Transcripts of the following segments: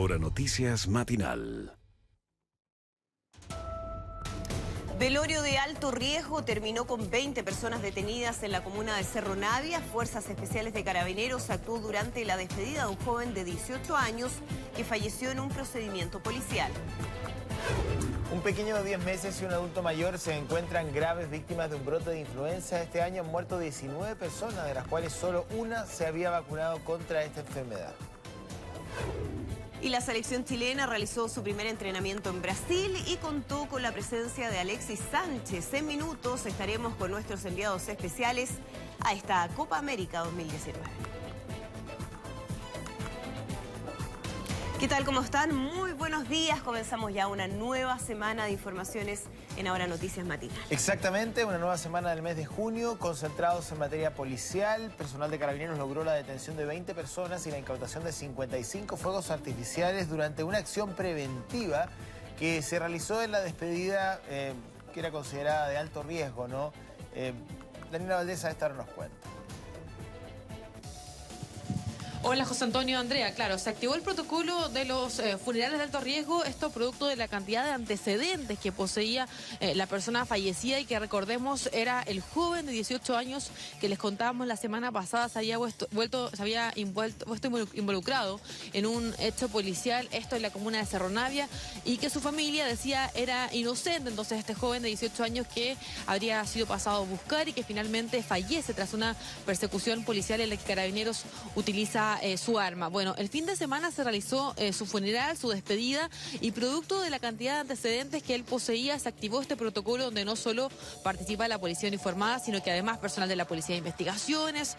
Ahora Noticias Matinal. Velorio de alto riesgo terminó con 20 personas detenidas en la comuna de Cerro Navia. Fuerzas Especiales de Carabineros actuó durante la despedida de un joven de 18 años que falleció en un procedimiento policial. Un pequeño de 10 meses y un adulto mayor se encuentran graves víctimas de un brote de influenza. Este año han muerto 19 personas, de las cuales solo una se había vacunado contra esta enfermedad. Y la selección chilena realizó su primer entrenamiento en Brasil y contó con la presencia de Alexis Sánchez. En minutos estaremos con nuestros enviados especiales a esta Copa América 2019. ¿Qué tal? ¿Cómo están? Muy buenos días. Comenzamos ya una nueva semana de informaciones en Ahora Noticias Matinal. Exactamente, una nueva semana del mes de junio, concentrados en materia policial. Personal de Carabineros logró la detención de 20 personas y la incautación de 55 fuegos artificiales durante una acción preventiva que se realizó en la despedida que era considerada de alto riesgo, ¿no? Daniela Valdés a esta hora nos cuenta. Hola José Antonio, Andrea. Claro, se activó el protocolo de los funerales de alto riesgo, esto producto de la cantidad de antecedentes que poseía la persona fallecida y que recordemos era el joven de 18 años que les contábamos la semana pasada se había involucrado en un hecho policial, esto en la comuna de Cerro Navia, y que su familia decía era inocente. Entonces este joven de 18 años que habría sido pasado a buscar y que finalmente fallece tras una persecución policial en la que Carabineros utiliza su arma. Bueno, el fin de semana se realizó su funeral, su despedida, y producto de la cantidad de antecedentes que él poseía, se activó este protocolo donde no solo participa la policía uniformada, sino que además personal de la Policía de Investigaciones,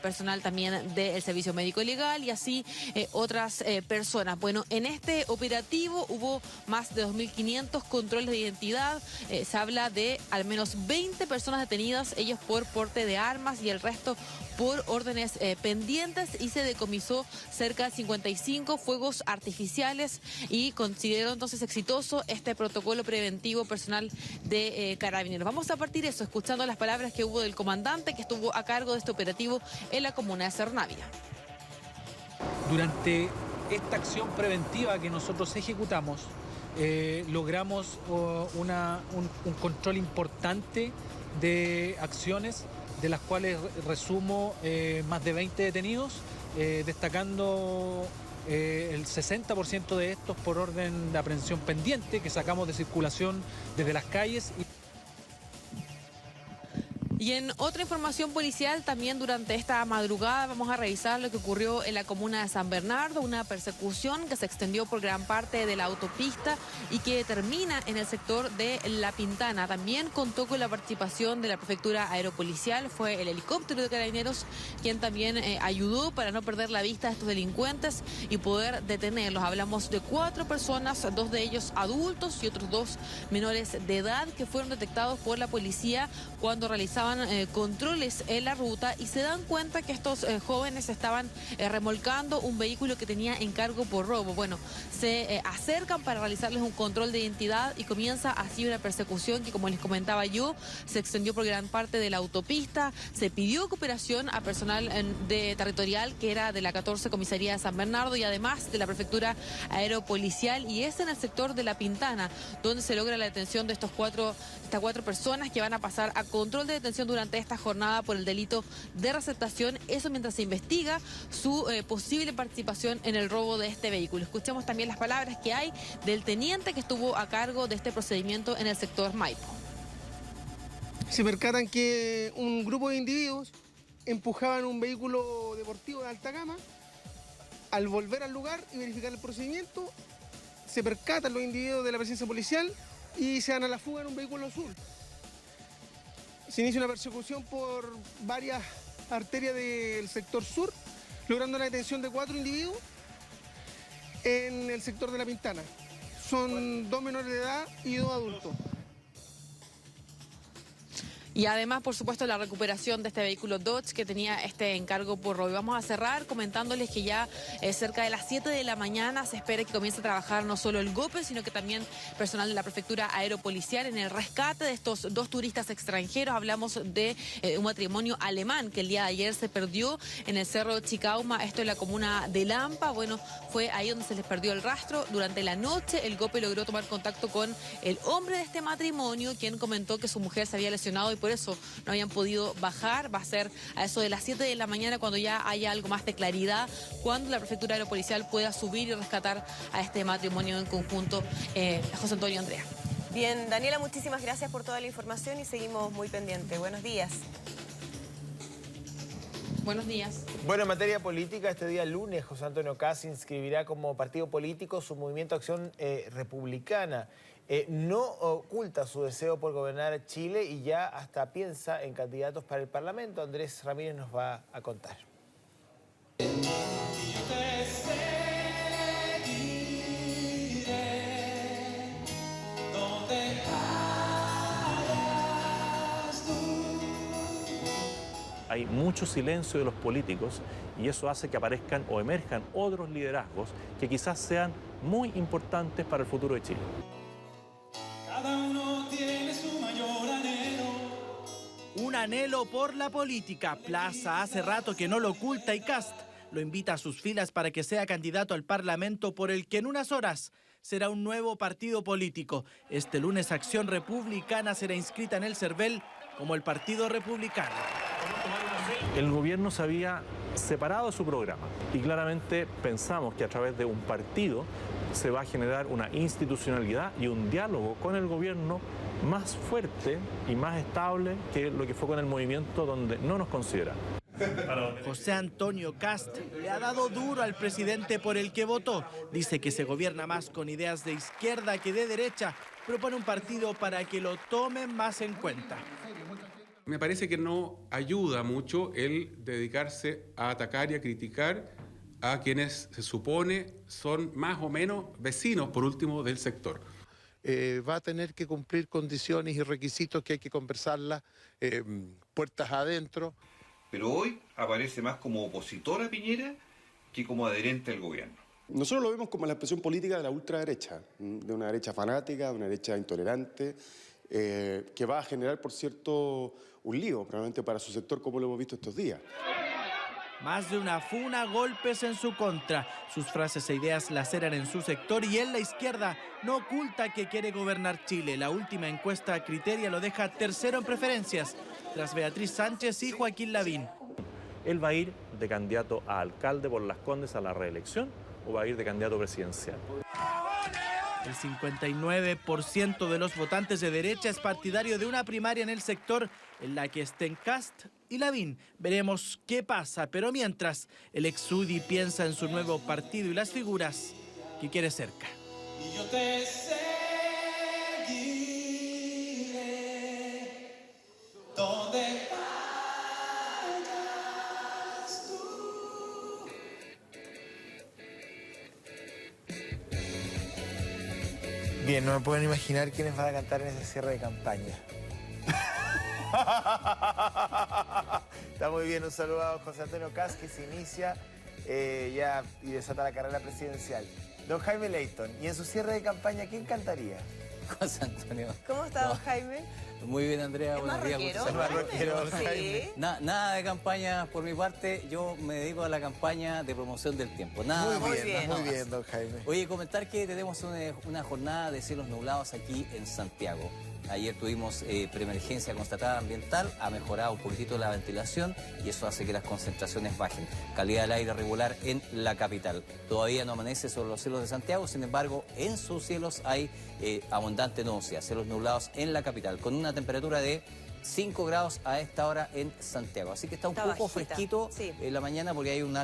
personal también del Servicio Médico Legal y así otras personas. Bueno, en este operativo hubo más de 2.500 controles de identidad, se habla de al menos 20 personas detenidas, ellos por porte de armas y el resto por órdenes pendientes, y se decomisó cerca de 55 fuegos artificiales y consideró entonces exitoso este protocolo preventivo personal de Carabineros. Vamos a partir eso, escuchando las palabras que hubo del comandante que estuvo a cargo de este operativo en la comuna de Cerro Navia. Durante esta acción preventiva que nosotros ejecutamos, logramos un control importante de acciones, de las cuales resumo más de 20 detenidos, destacando el 60% de estos por orden de aprehensión pendiente que sacamos de circulación desde las calles. Y en otra información policial, también durante esta madrugada vamos a revisar lo que ocurrió en la comuna de San Bernardo, una persecución que se extendió por gran parte de la autopista y que termina en el sector de La Pintana. También contó con la participación de la prefectura aeropolicial, fue el helicóptero de Carabineros quien también ayudó para no perder la vista a estos delincuentes y poder detenerlos. Hablamos de 4 personas, 2 de ellos adultos y otros 2 menores de edad que fueron detectados por la policía cuando realizaban controles en la ruta y se dan cuenta que estos jóvenes estaban remolcando un vehículo que tenía encargo por robo. Bueno, se acercan para realizarles un control de identidad y comienza así una persecución que, como les comentaba yo, se extendió por gran parte de la autopista. Se pidió cooperación a personal territorial que era de la 14 Comisaría de San Bernardo y además de la prefectura aeropolicial, y es en el sector de La Pintana donde se logra la detención de estas cuatro personas que van a pasar a control de detención durante esta jornada por el delito de receptación, eso mientras se investiga su posible participación en el robo de este vehículo. Escuchemos también las palabras que hay del teniente que estuvo a cargo de este procedimiento en el sector Maipo. Se percatan que un grupo de individuos empujaban un vehículo deportivo de alta gama. Al volver al lugar y verificar el procedimiento, se percatan los individuos de la presencia policial y se dan a la fuga en un vehículo azul. Se inicia una persecución por varias arterias del sector sur, logrando la detención de 4 individuos en el sector de La Pintana. Son 2 menores de edad y 2 adultos. Y además, por supuesto, la recuperación de este vehículo Dodge que tenía este encargo por robo. Y vamos a cerrar comentándoles que ya cerca de las 7 de la mañana se espera que comience a trabajar no solo el GOPE, sino que también personal de la Prefectura Aeropolicial en el rescate de estos 2 turistas extranjeros. Hablamos de un matrimonio alemán que el día de ayer se perdió en el Cerro Chicauma, esto en la comuna de Lampa. Bueno, fue ahí donde se les perdió el rastro. Durante la noche el GOPE logró tomar contacto con el hombre de este matrimonio, quien comentó que su mujer se había lesionado y por eso no habían podido bajar. Va a ser a eso de las 7 de la mañana cuando ya haya algo más de claridad, cuando la Prefectura Aeropolicial pueda subir y rescatar a este matrimonio en conjunto. José Antonio, Andrea. Bien, Daniela, muchísimas gracias por toda la información y seguimos muy pendientes. Buenos días. Buenos días. Bueno, en materia política, este día lunes, José Antonio Kast inscribirá como partido político su movimiento Acción Republicana. No oculta su deseo por gobernar Chile y ya hasta piensa en candidatos para el Parlamento. Andrés Ramírez nos va a contar. Hay mucho silencio de los políticos y eso hace que aparezcan o emerjan otros liderazgos que quizás sean muy importantes para el futuro de Chile. Cada uno tiene su mayor anhelo. Un anhelo por la política. Plaza hace rato que no lo oculta y Kast lo invita a sus filas para que sea candidato al Parlamento por el que en unas horas será un nuevo partido político. Este lunes Acción Republicana será inscrita en el CERVEL como el Partido Republicano. El gobierno se había separado de su programa y claramente pensamos que a través de un partido se va a generar una institucionalidad y un diálogo con el gobierno más fuerte y más estable que lo que fue con el movimiento donde no nos considera. José Antonio Kast le ha dado duro al presidente por el que votó. Dice que se gobierna más con ideas de izquierda que de derecha. Propone un partido para que lo tomen más en cuenta. Me parece que no ayuda mucho el dedicarse a atacar y a criticar a quienes se supone son más o menos vecinos, por último, del sector. Va a tener que cumplir condiciones y requisitos que hay que conversarlas puertas adentro. Pero hoy aparece más como opositor a Piñera que como adherente al gobierno. Nosotros lo vemos como la expresión política de la ultraderecha, de una derecha fanática, de una derecha intolerante, que va a generar, por cierto, un lío, probablemente para su sector, como lo hemos visto estos días. Más de una funa, golpes en su contra. Sus frases e ideas laceran en su sector y él, la izquierda, no oculta que quiere gobernar Chile. La última encuesta Criteria lo deja tercero en preferencias, tras Beatriz Sánchez y Joaquín Lavín. ¿Él va a ir de candidato a alcalde por Las Condes a la reelección o va a ir de candidato presidencial? El 59% de los votantes de derecha es partidario de una primaria en el sector en la que estén Kast y Lavín. Veremos qué pasa, pero mientras, el ex UDI piensa en su nuevo partido y las figuras que quiere cerca. Y yo te seguiré donde vayas tú. Bien, no me pueden imaginar quiénes van a cantar en ese cierre de campaña. Está muy bien, un saludo a José Antonio Kast, que se inicia ya y desata la carrera presidencial. Don Jaime Leyton, y en su cierre de campaña, ¿quién cantaría? José Antonio. ¿Cómo está, don Jaime? Muy bien, Andrea. Buenos días. Sí. Nada de campaña por mi parte. Yo me dedico a la campaña de promoción del tiempo. Nada muy bien, don Jaime. Oye, comentar que tenemos una jornada de cielos nublados aquí en Santiago. Ayer tuvimos preemergencia constatada ambiental, ha mejorado un poquitito la ventilación y eso hace que las concentraciones bajen. Calidad del aire regular en la capital. Todavía no amanece sobre los cielos de Santiago, sin embargo, en sus cielos hay abundante nubosidad, cielos nublados en la capital, con una temperatura de 5 grados a esta hora en Santiago. Así que está un poco bajita, fresquito en la mañana porque hay un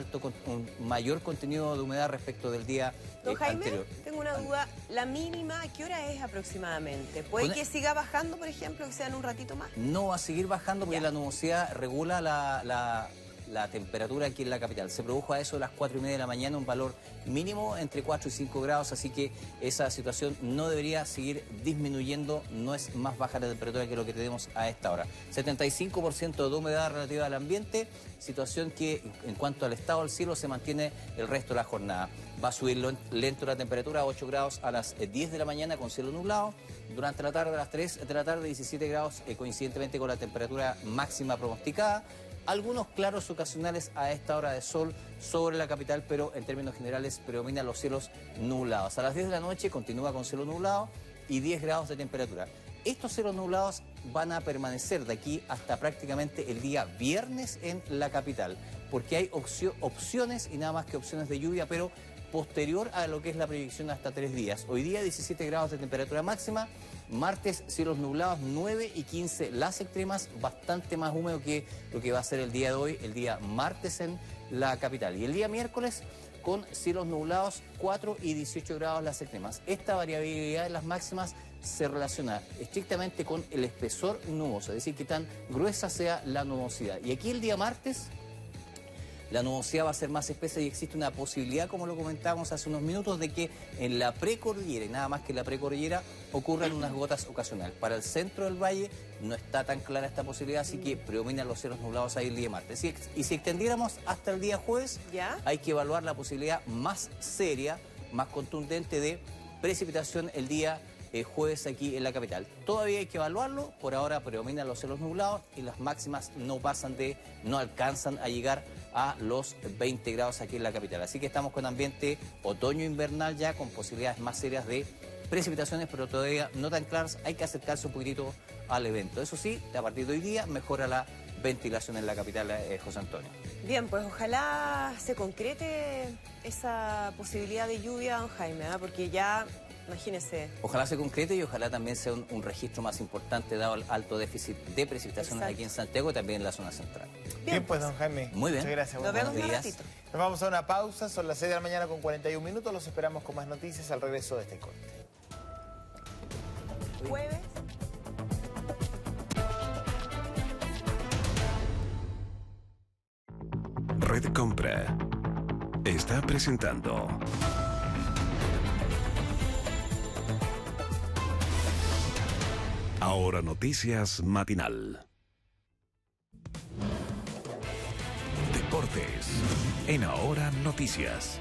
mayor contenido de humedad respecto del día Don Jaime, anterior. Tengo una duda. ¿La mínima a qué hora es aproximadamente? ¿Puede que siga bajando, por ejemplo, que sean un ratito más? No va a seguir bajando porque la nubosidad regula la temperatura aquí en la capital. Se produjo a eso de las 4:30 de la mañana un valor mínimo entre 4 y 5 grados, así que esa situación no debería seguir disminuyendo, no es más baja la temperatura que lo que tenemos a esta hora. 75% de humedad relativa al ambiente, situación que en cuanto al estado del cielo se mantiene el resto de la jornada. Va a subir lento la temperatura a 8 grados a las 10 de la mañana con cielo nublado. Durante la tarde, a las 3 de la tarde, 17 grados, coincidentemente con la temperatura máxima pronosticada. Algunos claros ocasionales a esta hora de sol sobre la capital, pero en términos generales predominan los cielos nublados. A las 10 de la noche continúa con cielo nublado y 10 grados de temperatura. Estos cielos nublados van a permanecer de aquí hasta prácticamente el día viernes en la capital, porque hay opciones y nada más que opciones de lluvia, pero posterior a lo que es la proyección hasta 3 días. Hoy día 17 grados de temperatura máxima, martes cielos nublados 9 y 15 las extremas, bastante más húmedo que lo que va a ser el día de hoy, el día martes en la capital. Y el día miércoles con cielos nublados 4 y 18 grados las extremas. Esta variabilidad de las máximas se relaciona estrictamente con el espesor nuboso, es decir, que tan gruesa sea la nubosidad. Y aquí el día martes la nubosidad va a ser más espesa y existe una posibilidad, como lo comentábamos hace unos minutos, de que en la precordillera, y nada más que en la precordillera, ocurran unas gotas ocasionales. Para el centro del valle no está tan clara esta posibilidad, así que predominan los cielos nublados ahí el día martes. Y si extendiéramos hasta el día jueves, hay que evaluar la posibilidad más seria, más contundente de precipitación el día jueves aquí en la capital. Todavía hay que evaluarlo, por ahora predominan los cielos nublados y las máximas no alcanzan a llegar a los 20 grados aquí en la capital. Así que estamos con ambiente otoño-invernal ya, con posibilidades más serias de precipitaciones, pero todavía no tan claras. Hay que acercarse un poquitito al evento. Eso sí, a partir de hoy día mejora la ventilación en la capital, José Antonio. Bien, pues ojalá se concrete esa posibilidad de lluvia, don Jaime, ¿eh? Porque ya, imagínese. Ojalá se concrete y ojalá también sea un registro más importante dado el alto déficit de precipitaciones aquí en Santiago y también en la zona central. Bien, pues don Jaime. Muy bien. Muchas gracias. Nos vemos un ratito. Nos vamos a una pausa, son las 6 de la mañana con 41 minutos. Los esperamos con más noticias al regreso de este corte. Jueves. Red Compra está presentando Ahora Noticias Matinal. Deportes en Ahora Noticias.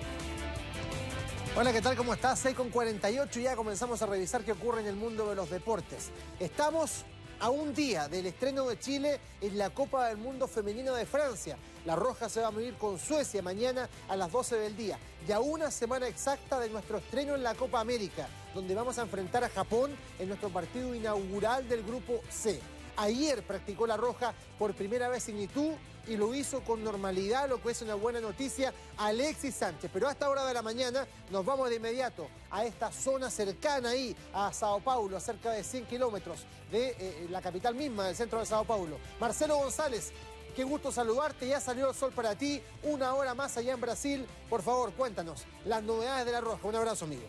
Hola, ¿qué tal? ¿Cómo estás? 6:48 y ya comenzamos a revisar qué ocurre en el mundo de los deportes. Estamos a un día del estreno de Chile en la Copa del Mundo Femenino de Francia. La Roja se va a medir con Suecia mañana a las 12 del día. Y a una semana exacta de nuestro estreno en la Copa América, donde vamos a enfrentar a Japón en nuestro partido inaugural del Grupo C. Ayer practicó la Roja por primera vez en Itu y lo hizo con normalidad, lo que es una buena noticia, Alexis Sánchez. Pero a esta hora de la mañana nos vamos de inmediato a esta zona cercana ahí a Sao Paulo, a cerca de 100 kilómetros de la capital misma, del centro de Sao Paulo. Marcelo González, qué gusto saludarte, ya salió el sol para ti, una hora más allá en Brasil. Por favor, cuéntanos las novedades de la Roja. Un abrazo, amigo.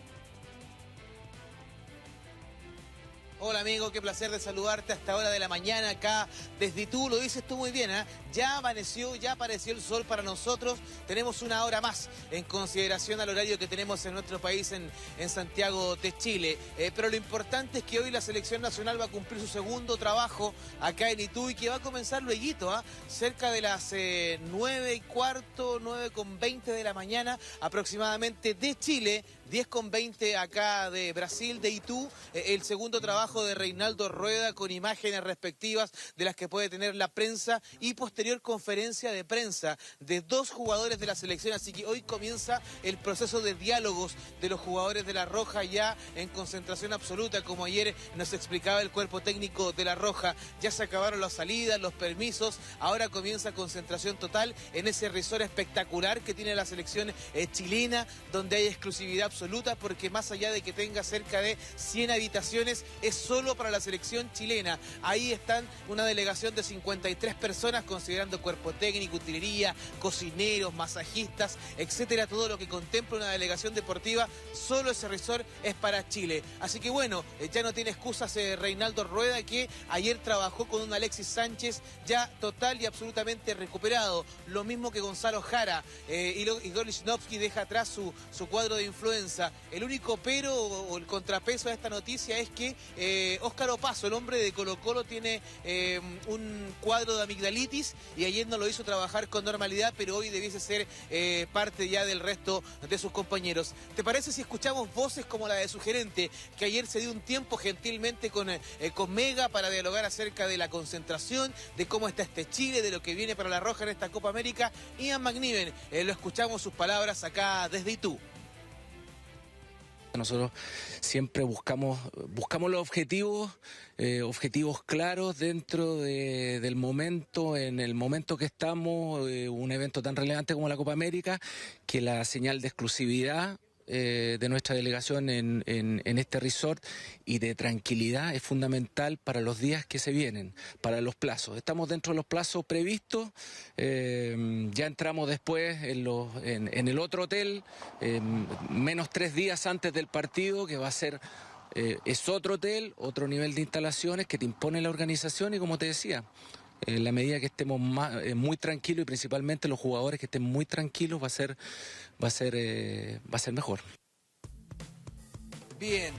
Hola amigo, qué placer de saludarte a esta hora de la mañana acá desde Itu. Lo dices tú muy bien, ¿eh? Ya amaneció, ya apareció el sol para nosotros. Tenemos una hora más en consideración al horario que tenemos en nuestro país, en Santiago de Chile. Pero lo importante es que hoy la selección nacional va a cumplir su segundo trabajo acá en Itu y que va a comenzar lueguito, ¿eh? Cerca de las 9:15, 9:20 de la mañana aproximadamente de Chile. 10:20 acá de Brasil, de Itu, el segundo trabajo de Reinaldo Rueda con imágenes respectivas de las que puede tener la prensa y posterior conferencia de prensa de 2 jugadores de la selección. Así que hoy comienza el proceso de diálogos de los jugadores de la Roja ya en concentración absoluta, como ayer nos explicaba el cuerpo técnico de la Roja. Ya se acabaron las salidas, los permisos, ahora comienza concentración total en ese resort espectacular que tiene la selección chilena, donde hay exclusividad absoluta absoluta, porque más allá de que tenga cerca de 100 habitaciones, es solo para la selección chilena. Ahí están una delegación de 53 personas, considerando cuerpo técnico, utilería, cocineros, masajistas, etcétera, todo lo que contempla una delegación deportiva. Solo ese resort es para Chile. Así que bueno, ya no tiene excusas Reinaldo Rueda, que ayer trabajó con un Alexis Sánchez ya total y absolutamente recuperado. Lo mismo que Gonzalo Jara, Igor Lichnowsky deja atrás su cuadro de influenza. El único pero o el contrapeso a esta noticia es que Óscar Opaso, el hombre de Colo-Colo, tiene un cuadro de amigdalitis y ayer no lo hizo trabajar con normalidad, pero hoy debiese ser parte ya del resto de sus compañeros. ¿Te parece si escuchamos voces como la de su gerente, que ayer se dio un tiempo gentilmente con Mega para dialogar acerca de la concentración, de cómo está este Chile, de lo que viene para la Roja en esta Copa América? Ian McNiven, lo escuchamos sus palabras acá desde Itu. Nosotros siempre buscamos los objetivos claros dentro del momento, en el momento que estamos, un evento tan relevante como la Copa América, que la señal de exclusividad de nuestra delegación en este resort y de tranquilidad es fundamental para los días que se vienen, para los plazos. Estamos dentro de los plazos previstos, ya entramos después en el otro hotel, menos 3 días antes del partido, que va a ser... es otro hotel, otro nivel de instalaciones que te impone la organización y, como te decía, en la medida que estemos muy tranquilos y principalmente los jugadores que estén muy tranquilos, va a ser mejor. Bien.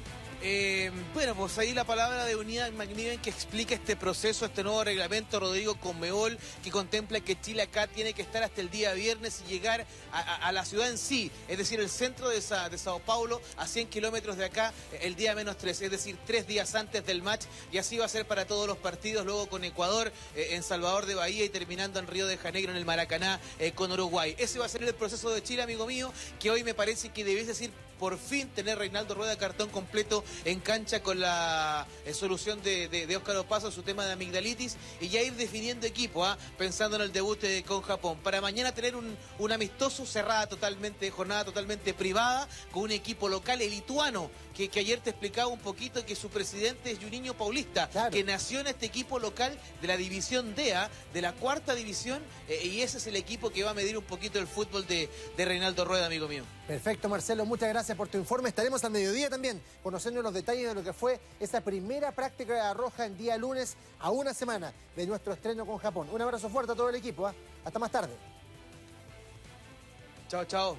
Bueno, pues ahí la palabra de Ian McNiven, que explica este proceso, este nuevo reglamento, Rodrigo, Conmebol, que contempla que Chile acá tiene que estar hasta el día viernes y llegar a la ciudad en sí, es decir, el centro de Sao Paulo, a 100 kilómetros de acá, el día -3, es decir, 3 días antes del match, y así va a ser para todos los partidos, luego con Ecuador, en Salvador de Bahía, y terminando en Río de Janeiro, en el Maracaná, con Uruguay. Ese va a ser el proceso de Chile, amigo mío, que hoy me parece que debes decir por fin tener Reinaldo Rueda cartón completo en cancha con la solución de Óscar Opaso, su tema de amigdalitis, y ya ir definiendo equipo, pensando en el debut con Japón. Para mañana tener un amistoso jornada totalmente privada, con un equipo local, el lituano, que ayer te explicaba un poquito que su presidente es Juninho Paulista, claro, que nació en este equipo local de la división D, de la 4ª división, y ese es el equipo que va a medir un poquito el fútbol de Reinaldo Rueda, amigo mío. Perfecto, Marcelo, muchas gracias por tu informe. Estaremos al mediodía también conociendo los detalles de lo que fue esa primera práctica de la Roja en día lunes, a una semana de nuestro estreno con Japón. Un abrazo fuerte a todo el equipo. Hasta más tarde. Chao, chao.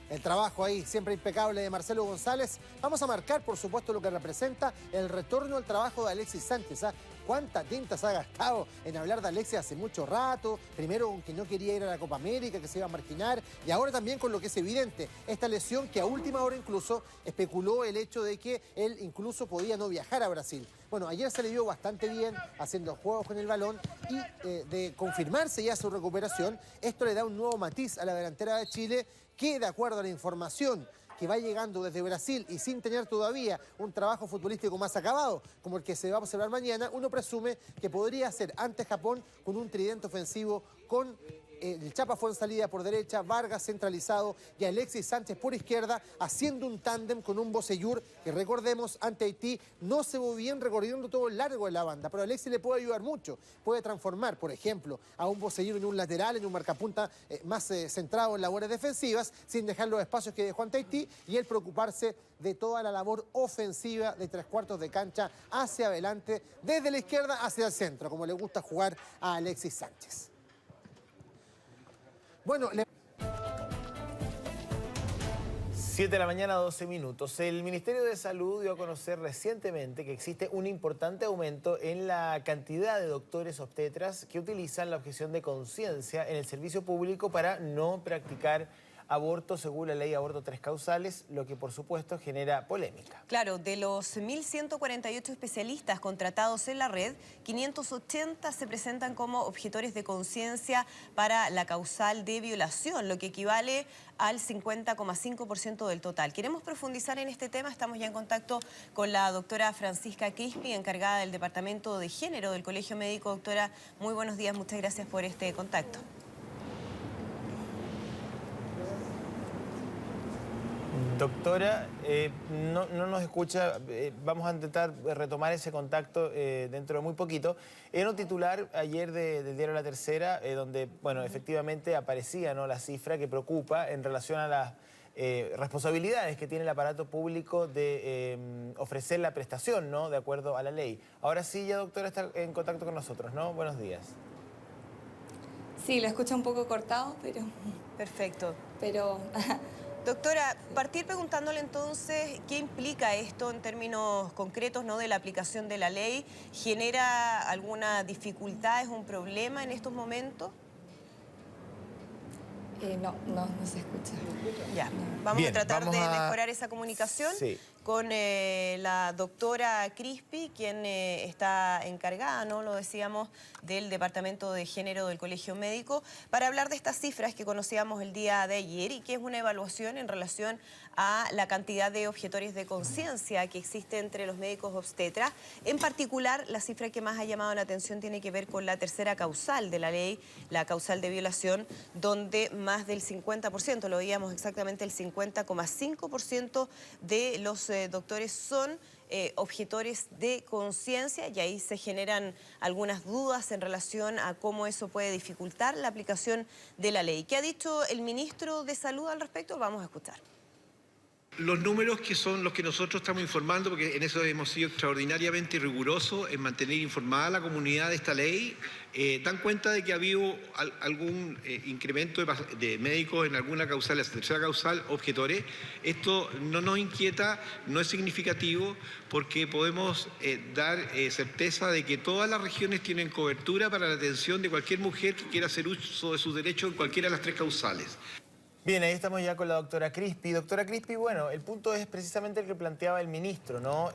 El trabajo ahí, siempre impecable, de Marcelo González. Vamos a marcar, por supuesto, lo que representa el retorno al trabajo de Alexis Sánchez. ¿Cuánta tinta se ha gastado en hablar de Alexis hace mucho rato? Primero que no quería ir a la Copa América, que se iba a marginar, y ahora también con lo que es evidente, esta lesión que a última hora incluso especuló el hecho de que él incluso podía no viajar a Brasil. Bueno, ayer se le vio bastante bien haciendo juegos con el balón y de confirmarse ya su recuperación, esto le da un nuevo matiz a la delantera de Chile, que de acuerdo a la información que va llegando desde Brasil y sin tener todavía un trabajo futbolístico más acabado, como el que se va a observar mañana, uno presume que podría ser ante Japón con un tridente ofensivo con el Chapa Fuenzalida por derecha, Vargas centralizado y Alexis Sánchez por izquierda, haciendo un tándem con un Bocellur que, recordemos, ante Haití no se ve bien recorriendo todo el largo de la banda, pero Alexis le puede ayudar mucho, puede transformar, por ejemplo, a un Bocellur en un lateral, en un marcapunta más centrado en labores defensivas, sin dejar los espacios que dejó ante Haití, y él preocuparse de toda la labor ofensiva de 3/4 de cancha hacia adelante, desde la izquierda hacia el centro, como le gusta jugar a Alexis Sánchez. Bueno, 7 de la mañana, 12 minutos. El Ministerio de Salud dio a conocer recientemente que existe un importante aumento en la cantidad de doctores obstetras que utilizan la objeción de conciencia en el servicio público para no practicar aborto según la ley aborto 3 causales, lo que por supuesto genera polémica. Claro, de los 1.148 especialistas contratados en la red, 580 se presentan como objetores de conciencia para la causal de violación, lo que equivale al 50,5% del total. Queremos profundizar en este tema, estamos ya en contacto con la doctora Francisca Crispi, encargada del Departamento de Género del Colegio Médico. Doctora, muy buenos días, muchas gracias por este contacto. Doctora, no nos escucha, vamos a intentar retomar ese contacto dentro de muy poquito. Era un titular ayer del diario La Tercera, donde, bueno, efectivamente aparecía, ¿no?, la cifra que preocupa en relación a las responsabilidades que tiene el aparato público de ofrecer la prestación, ¿no?, de acuerdo a la ley. Ahora sí, ya, doctora, está en contacto con nosotros, ¿no? Buenos días. Sí, lo escucho un poco cortado, pero... Perfecto. Pero... Doctora, partir preguntándole entonces qué implica esto en términos concretos, ¿no?, de la aplicación de la ley. ¿Genera alguna dificultad, es un problema en estos momentos? No se escucha. Ya, vamos a tratar de mejorar esa comunicación con la doctora Crispi, quien está encargada, ¿no?, lo decíamos, del Departamento de Género del Colegio Médico, para hablar de estas cifras que conocíamos el día de ayer y que es una evaluación en relación a la cantidad de objetores de conciencia que existe entre los médicos obstetras. En particular, la cifra que más ha llamado la atención tiene que ver con la tercera causal de la ley, la causal de violación, donde más del 50%, lo veíamos exactamente, el 50,5% de los doctores son objetores de conciencia, y ahí se generan algunas dudas en relación a cómo eso puede dificultar la aplicación de la ley. ¿Qué ha dicho el ministro de Salud al respecto? Vamos a escuchar. Los números que son los que nosotros estamos informando, porque en eso hemos sido extraordinariamente rigurosos en mantener informada a la comunidad de esta ley, dan cuenta de que ha habido algún incremento de médicos en alguna causal, la tercera causal, objetores. Esto no nos inquieta, no es significativo, porque podemos dar certeza de que todas las regiones tienen cobertura para la atención de cualquier mujer que quiera hacer uso de sus derechos en cualquiera de las tres causales. Bien, ahí estamos ya con la doctora Crispi. Doctora Crispi, bueno, el punto es precisamente el que planteaba el ministro, ¿no?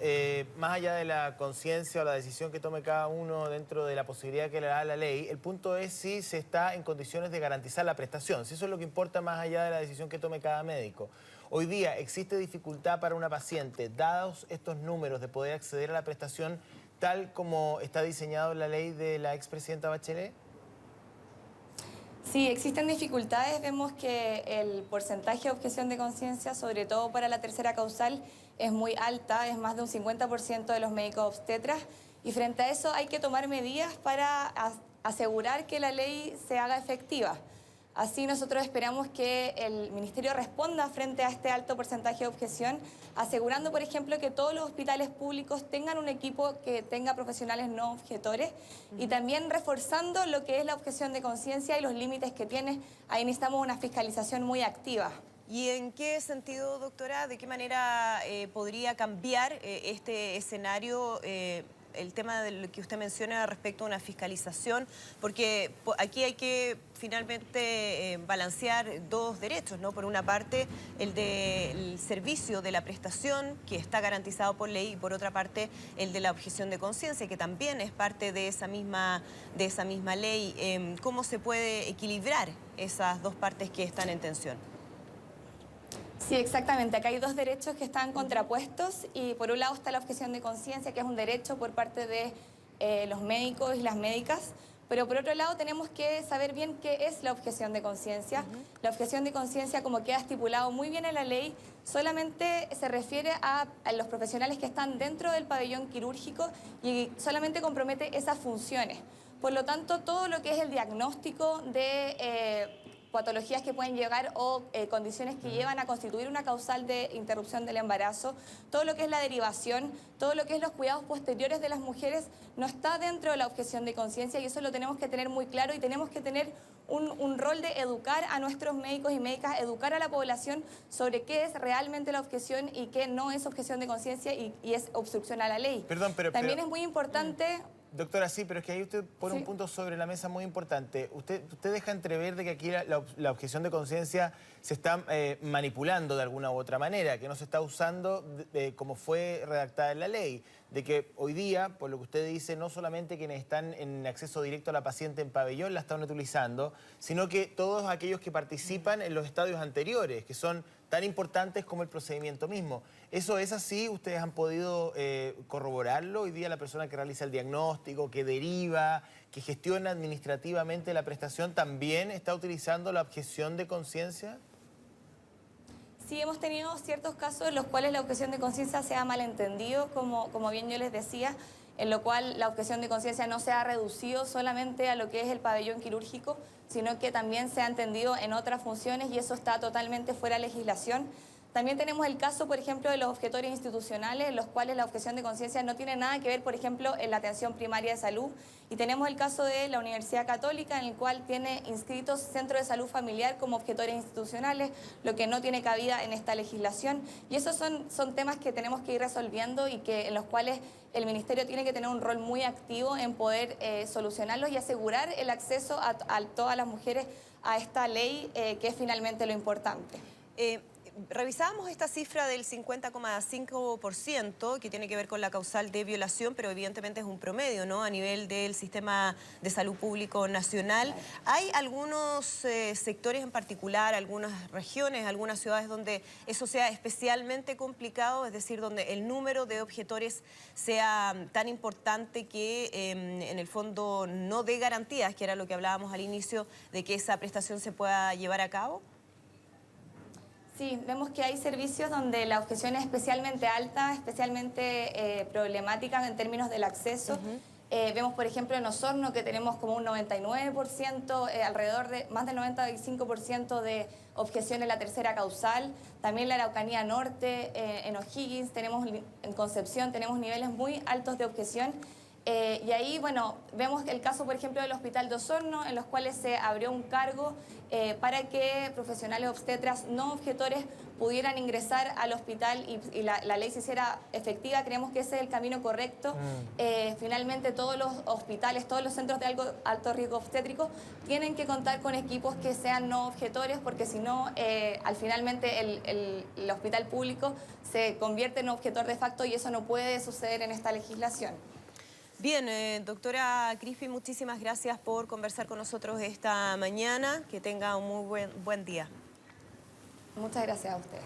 Más allá de la conciencia o la decisión que tome cada uno dentro de la posibilidad que le da la ley, el punto es si se está en condiciones de garantizar la prestación, si eso es lo que importa más allá de la decisión que tome cada médico. Hoy día, ¿existe dificultad para una paciente, dados estos números, de poder acceder a la prestación tal como está diseñado en la ley de la expresidenta Bachelet? Sí, existen dificultades. Vemos que el porcentaje de objeción de conciencia, sobre todo para la tercera causal, es muy alta, es más de un 50% de los médicos obstetras, y frente a eso hay que tomar medidas para asegurar que la ley se haga efectiva. Así nosotros esperamos que el Ministerio responda frente a este alto porcentaje de objeción, asegurando, por ejemplo, que todos los hospitales públicos tengan un equipo que tenga profesionales no objetores, y también reforzando lo que es la objeción de conciencia y los límites que tiene. Ahí necesitamos una fiscalización muy activa. ¿Y en qué sentido, doctora, de qué manera podría cambiar este escenario, el tema de lo que usted menciona respecto a una fiscalización? Porque aquí hay que finalmente balancear dos derechos, ¿no? Por una parte, el del servicio de la prestación, que está garantizado por ley, y por otra parte, el de la objeción de conciencia, que también es parte de esa misma ley. ¿Cómo se puede equilibrar esas dos partes que están en tensión? Sí, exactamente. Acá hay dos derechos que están contrapuestos, y por un lado está la objeción de conciencia, que es un derecho por parte de los médicos y las médicas, pero por otro lado tenemos que saber bien qué es la objeción de conciencia. La objeción de conciencia, como queda estipulado muy bien en la ley, solamente se refiere a los profesionales que están dentro del pabellón quirúrgico y solamente compromete esas funciones. Por lo tanto, todo lo que es el diagnóstico de patologías que pueden llegar o condiciones que llevan a constituir una causal de interrupción del embarazo, todo lo que es la derivación, todo lo que es los cuidados posteriores de las mujeres, no está dentro de la objeción de conciencia, y eso lo tenemos que tener muy claro, y tenemos que tener un rol de educar a nuestros médicos y médicas, educar a la población sobre qué es realmente la objeción y qué no es objeción de conciencia y es obstrucción a la ley. Perdón, También es muy importante... Doctora, sí, pero es que ahí usted pone un punto sobre la mesa muy importante. Usted deja entrever de que aquí la objeción de conciencia se está manipulando de alguna u otra manera, que no se está usando como fue redactada en la ley, de que hoy día, por lo que usted dice, no solamente quienes están en acceso directo a la paciente en pabellón la están utilizando, sino que todos aquellos que participan en los estadios anteriores, que son tan importantes como el procedimiento mismo. ¿Eso es así? ¿Ustedes han podido corroborarlo? Hoy día la persona que realiza el diagnóstico, que deriva, que gestiona administrativamente la prestación, ¿también está utilizando la objeción de conciencia? Sí, Sí, hemos tenido ciertos casos en los cuales la objeción de conciencia se ha malentendido, como bien yo les decía, en lo cual la objeción de conciencia no se ha reducido solamente a lo que es el pabellón quirúrgico, sino que también se ha entendido en otras funciones y eso está totalmente fuera de legislación. También tenemos el caso, por ejemplo, de los objetores institucionales, en los cuales la objeción de conciencia no tiene nada que ver, por ejemplo, en la atención primaria de salud. Y tenemos el caso de la Universidad Católica, en el cual tiene inscritos Centro de Salud Familiar como objetores institucionales, lo que no tiene cabida en esta legislación. Y esos son temas que tenemos que ir resolviendo y en los cuales el Ministerio tiene que tener un rol muy activo en poder solucionarlos y asegurar el acceso a todas las mujeres a esta ley, que es finalmente lo importante. Revisábamos esta cifra del 50,5% que tiene que ver con la causal de violación, pero evidentemente es un promedio, ¿no? A nivel del sistema de salud público nacional. ¿Hay algunos sectores en particular, algunas regiones, algunas ciudades donde eso sea especialmente complicado? Es decir, donde el número de objetores sea tan importante que en el fondo no dé garantías, que era lo que hablábamos al inicio, de que esa prestación se pueda llevar a cabo. Sí, vemos que hay servicios donde la objeción es especialmente alta, especialmente problemática en términos del acceso. Vemos, por ejemplo, en Osorno que tenemos como un 99%, alrededor de más del 95% de objeción en la tercera causal. También la Araucanía Norte, en O'Higgins, en Concepción tenemos niveles muy altos de objeción. Y ahí, bueno, vemos el caso, por ejemplo, del Hospital de Osorno, en los cuales se abrió un cargo para que profesionales obstetras no objetores pudieran ingresar al hospital y la ley se hiciera efectiva. Creemos que ese es el camino correcto. Finalmente, todos los hospitales, todos los centros de alto riesgo obstétrico tienen que contar con equipos que sean no objetores, porque si no, finalmente el hospital público se convierte en objetor de facto y eso no puede suceder en esta legislación. Bien, doctora Crispi, muchísimas gracias por conversar con nosotros esta mañana. Que tenga un muy buen día. Muchas gracias a ustedes.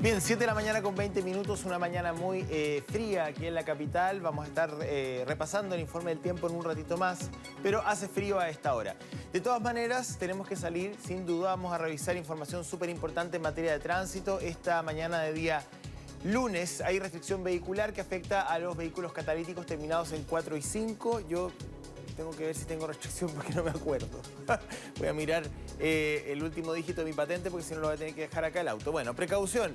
Bien, 7 de la mañana con 20 minutos, una mañana muy fría aquí en la capital. Vamos a estar repasando el informe del tiempo en un ratito más, pero hace frío a esta hora. De todas maneras, tenemos que salir, sin duda, vamos a revisar información súper importante en materia de tránsito. Esta mañana de día lunes hay restricción vehicular que afecta a los vehículos catalíticos terminados en 4 y 5. Yo tengo que ver si tengo restricción porque no me acuerdo. Voy a mirar el último dígito de mi patente porque si no lo voy a tener que dejar acá el auto. Bueno, precaución.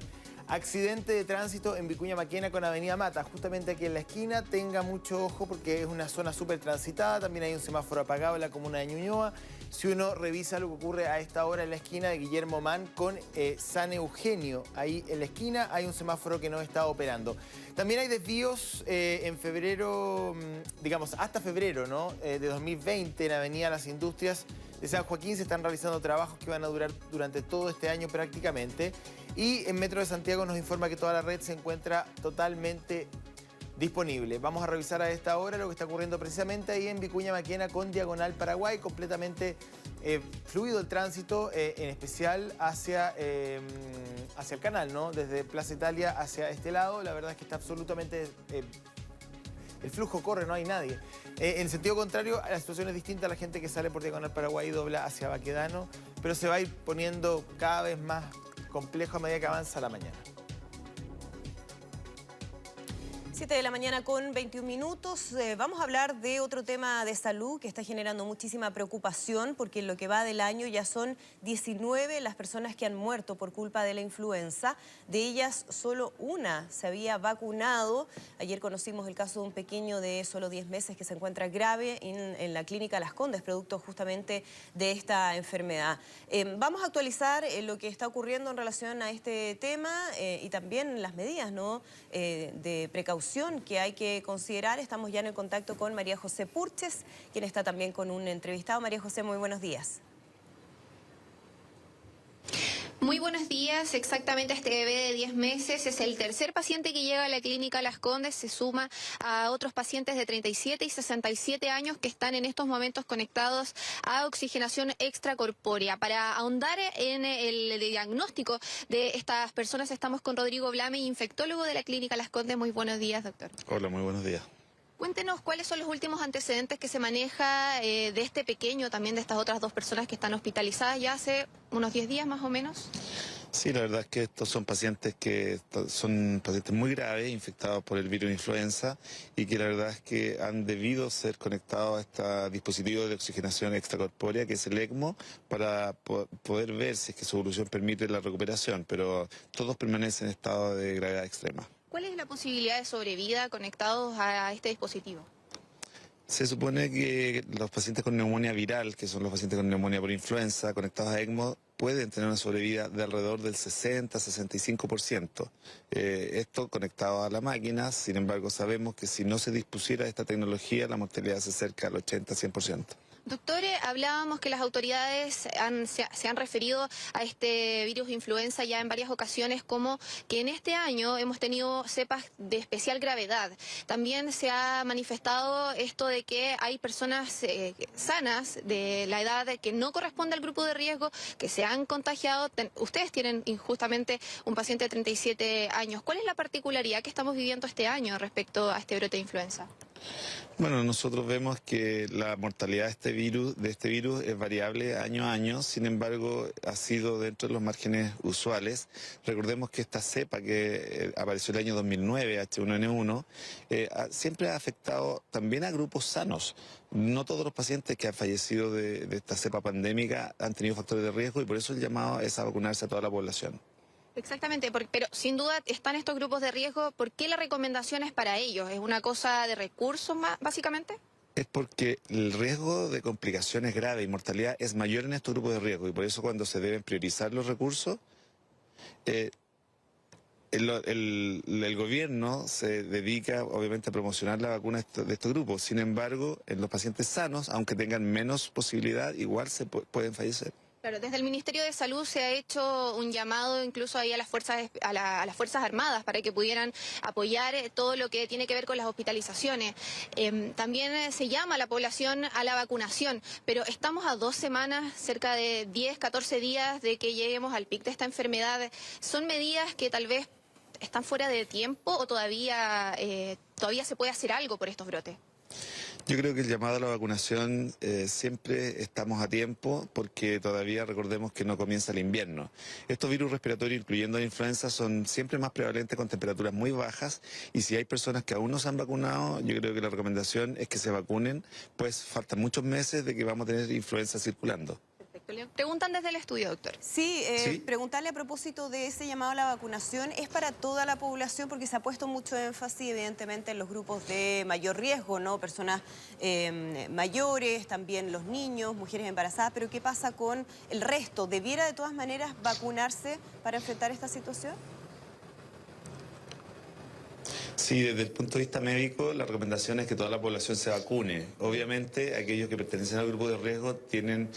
Accidente de tránsito en Vicuña Maquena con Avenida Mata, justamente aquí en la esquina. Tenga mucho ojo porque es una zona súper transitada. También hay un semáforo apagado en la comuna de Ñuñoa. Si uno revisa lo que ocurre a esta hora en la esquina de Guillermo Mann con San Eugenio, ahí en la esquina hay un semáforo que no está operando. También hay desvíos en febrero, digamos hasta febrero, ¿no? De 2020 en Avenida Las Industrias de San Joaquín se están realizando trabajos que van a durar durante todo este año prácticamente. Y en Metro de Santiago nos informa que toda la red se encuentra totalmente disponible. Vamos a revisar a esta hora lo que está ocurriendo precisamente ahí en Vicuña Maquena con Diagonal Paraguay, completamente fluido el tránsito, en especial hacia el canal, ¿no? Desde Plaza Italia hacia este lado, la verdad es que está absolutamente... el flujo corre, no hay nadie. En sentido contrario, la situación es distinta. La gente que sale por Diagonal Paraguay dobla hacia Baquedano, pero se va a ir poniendo cada vez más complejo a medida que avanza la mañana. 7 de la mañana con 21 minutos. Vamos a hablar de otro tema de salud que está generando muchísima preocupación porque en lo que va del año ya son 19 las personas que han muerto por culpa de la influenza. De ellas, solo una se había vacunado. Ayer conocimos el caso de un pequeño de solo 10 meses que se encuentra grave en la clínica Las Condes, producto justamente de esta enfermedad. Vamos a actualizar lo que está ocurriendo en relación a este tema y también las medidas, ¿no? De precaución que hay que considerar. Estamos ya en el contacto con María José Purches, quien está también con un entrevistado. María José, muy buenos días. Muy buenos días. Exactamente, este bebé de 10 meses es el tercer paciente que llega a la clínica Las Condes. Se suma a otros pacientes de 37 y 67 años que están en estos momentos conectados a oxigenación extracorpórea. Para ahondar en el diagnóstico de estas personas, estamos con Rodrigo Blame, infectólogo de la clínica Las Condes. Muy buenos días, doctor. Hola, muy buenos días. Cuéntenos cuáles son los últimos antecedentes que se maneja de este pequeño, también de estas otras 2 personas que están hospitalizadas ya hace unos 10 días más o menos. Sí, la verdad es que estos son pacientes muy graves, infectados por el virus de influenza, y que la verdad es que han debido ser conectados a este dispositivo de oxigenación extracorpórea, que es el ECMO, para poder ver si es que su evolución permite la recuperación, pero todos permanecen en estado de gravedad extrema. ¿Cuál es la posibilidad de sobrevida conectados a este dispositivo? Se supone que los pacientes con neumonía viral, que son los pacientes con neumonía por influenza, conectados a ECMO, pueden tener una sobrevida de alrededor del 60-65%. Esto conectado a la máquina, sin embargo sabemos que si no se dispusiera esta tecnología, la mortalidad se acerca al 80-100%. Doctor, hablábamos que las autoridades se han referido a este virus de influenza ya en varias ocasiones, como que en este año hemos tenido cepas de especial gravedad. También se ha manifestado esto de que hay personas sanas de la edad que no corresponde al grupo de riesgo, que se han contagiado. Ustedes tienen justamente un paciente de 37 años. ¿Cuál es la particularidad que estamos viviendo este año respecto a este brote de influenza? Bueno, nosotros vemos que la mortalidad de este virus es variable año a año, sin embargo ha sido dentro de los márgenes usuales. Recordemos que esta cepa que apareció el año 2009, H1N1, siempre ha afectado también a grupos sanos. No todos los pacientes que han fallecido de esta cepa pandémica han tenido factores de riesgo, y por eso el llamado es a vacunarse a toda la población. Exactamente, pero sin duda están estos grupos de riesgo. ¿Por qué la recomendación es para ellos? ¿Es una cosa de recursos básicamente? Es porque el riesgo de complicaciones graves y mortalidad es mayor en estos grupos de riesgo, y por eso cuando se deben priorizar los recursos, el gobierno se dedica obviamente a promocionar la vacuna de estos grupos. Sin embargo, en los pacientes sanos, aunque tengan menos posibilidad, igual se pueden fallecer. Claro, desde el Ministerio de Salud se ha hecho un llamado incluso ahí a las fuerzas armadas para que pudieran apoyar todo lo que tiene que ver con las hospitalizaciones. También se llama a la población a la vacunación, pero estamos a 2 semanas, cerca de 10, 14 días de que lleguemos al pic de esta enfermedad. ¿Son medidas que tal vez están fuera de tiempo o todavía se puede hacer algo por estos brotes? Yo creo que el llamado a la vacunación siempre estamos a tiempo, porque todavía recordemos que no comienza el invierno. Estos virus respiratorios, incluyendo la influenza, son siempre más prevalentes con temperaturas muy bajas, y si hay personas que aún no se han vacunado, yo creo que la recomendación es que se vacunen, pues faltan muchos meses de que vamos a tener influenza circulando. Le preguntan desde el estudio, doctor. Sí, preguntarle a propósito de ese llamado a la vacunación, ¿es para toda la población? Porque se ha puesto mucho énfasis, evidentemente, en los grupos de mayor riesgo, ¿no? Personas mayores, también los niños, mujeres embarazadas, pero ¿qué pasa con el resto? ¿Debiera de todas maneras vacunarse para enfrentar esta situación? Sí, desde el punto de vista médico, la recomendación es que toda la población se vacune. Obviamente, aquellos que pertenecen al grupo de riesgo tienen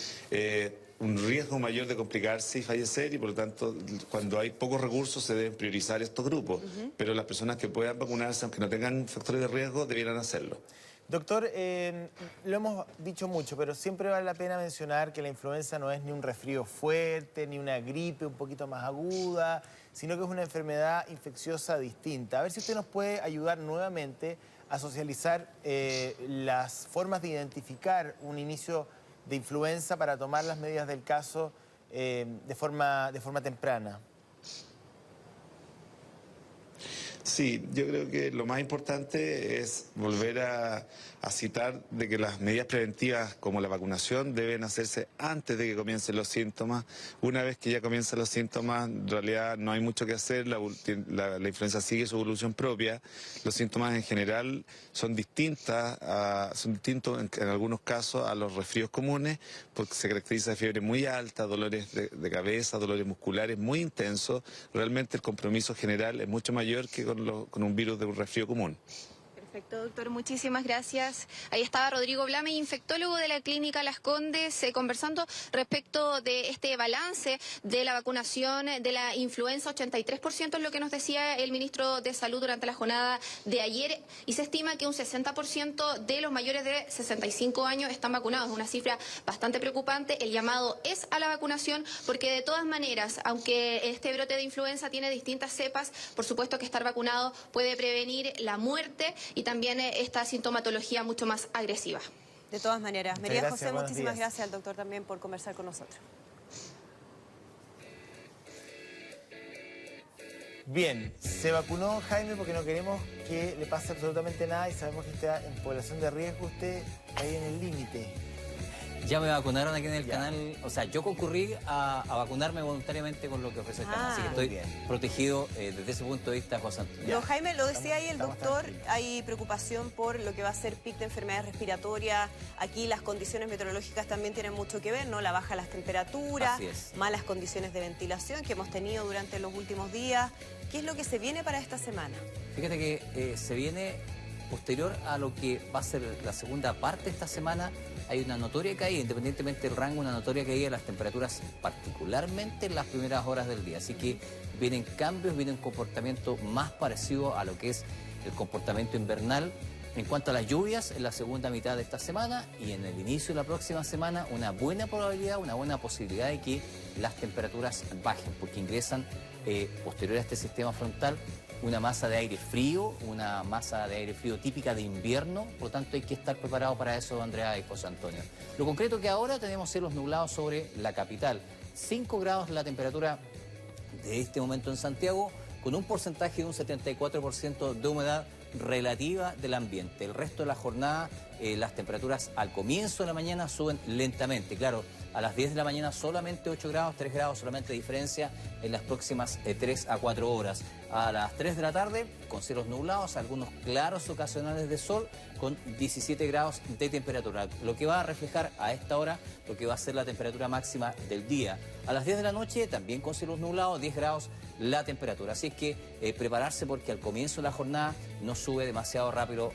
un riesgo mayor de complicarse y fallecer, y por lo tanto, cuando hay pocos recursos se deben priorizar estos grupos. Pero las personas que puedan vacunarse, aunque no tengan factores de riesgo, debieran hacerlo. Doctor, lo hemos dicho mucho, pero siempre vale la pena mencionar que la influenza no es ni un resfrío fuerte, ni una gripe un poquito más aguda, sino que es una enfermedad infecciosa distinta. A ver si usted nos puede ayudar nuevamente a socializar las formas de identificar un inicio de influenza para tomar las medidas del caso de forma temprana. Sí, yo creo que lo más importante es volver a citar de que las medidas preventivas como la vacunación deben hacerse antes de que comiencen los síntomas. Una vez que ya comienzan los síntomas, en realidad no hay mucho que hacer, la influenza sigue su evolución propia. Los síntomas en general son distintos en algunos casos a los resfríos comunes, porque se caracteriza de fiebre muy alta, dolores de cabeza, dolores musculares muy intensos. Realmente el compromiso general es mucho mayor que con un virus de un resfrío común. Perfecto, doctor, muchísimas gracias. Ahí estaba Rodrigo Blame, infectólogo de la Clínica Las Condes, conversando respecto de este balance de la vacunación de la influenza. 83% es lo que nos decía el ministro de Salud durante la jornada de ayer, y se estima que un 60% de los mayores de 65 años están vacunados. Es una cifra bastante preocupante. El llamado es a la vacunación, porque de todas maneras, aunque este brote de influenza tiene distintas cepas, por supuesto que estar vacunado puede prevenir la muerte y también esta sintomatología mucho más agresiva. De todas maneras. María gracias, José, buenos muchísimas días. gracias al doctor también por conversar con nosotros. Bien, se vacunó Jaime porque no queremos que le pase absolutamente nada y sabemos que está en población de riesgo, usted ahí en el límite. Ya me vacunaron aquí en el canal, o sea, yo concurrí a vacunarme voluntariamente con lo que ofrece el canal, así que estoy protegido desde ese punto de vista, José Antonio. Don Jaime, lo decía ahí el doctor, hay preocupación por lo que va a ser pic de enfermedades respiratorias. Aquí las condiciones meteorológicas también tienen mucho que ver, ¿no? La baja de las temperaturas, malas condiciones de ventilación que hemos tenido durante los últimos días. ¿Qué es lo que se viene para esta semana? Fíjate que se viene posterior a lo que va a ser la segunda parte de esta semana. Hay una notoria caída, independientemente del rango, una notoria caída de las temperaturas, particularmente en las primeras horas del día. Así que vienen cambios, viene un comportamiento más parecido a lo que es el comportamiento invernal. En cuanto a las lluvias, en la segunda mitad de esta semana y en el inicio de la próxima semana, una buena probabilidad, una buena posibilidad de que las temperaturas bajen, porque ingresan posterior a este sistema frontal una masa de aire frío, típica de invierno, por lo tanto hay que estar preparado para eso, Andrea y José Antonio. Lo concreto que ahora tenemos cielos nublados sobre la capital, 5 grados la temperatura de este momento en Santiago, con un porcentaje de un 74% de humedad relativa del ambiente. El resto de la jornada, las temperaturas al comienzo de la mañana suben lentamente. Claro, a las 10 de la mañana solamente 8 grados, 3 grados solamente de diferencia en las próximas 3 a 4 horas. A las 3 de la tarde, con cielos nublados, algunos claros ocasionales de sol, con 17 grados de temperatura, lo que va a reflejar a esta hora lo que va a ser la temperatura máxima del día. A las 10 de la noche, también con cielos nublados, 10 grados la temperatura. Así es que prepararse porque al comienzo de la jornada no sube demasiado rápido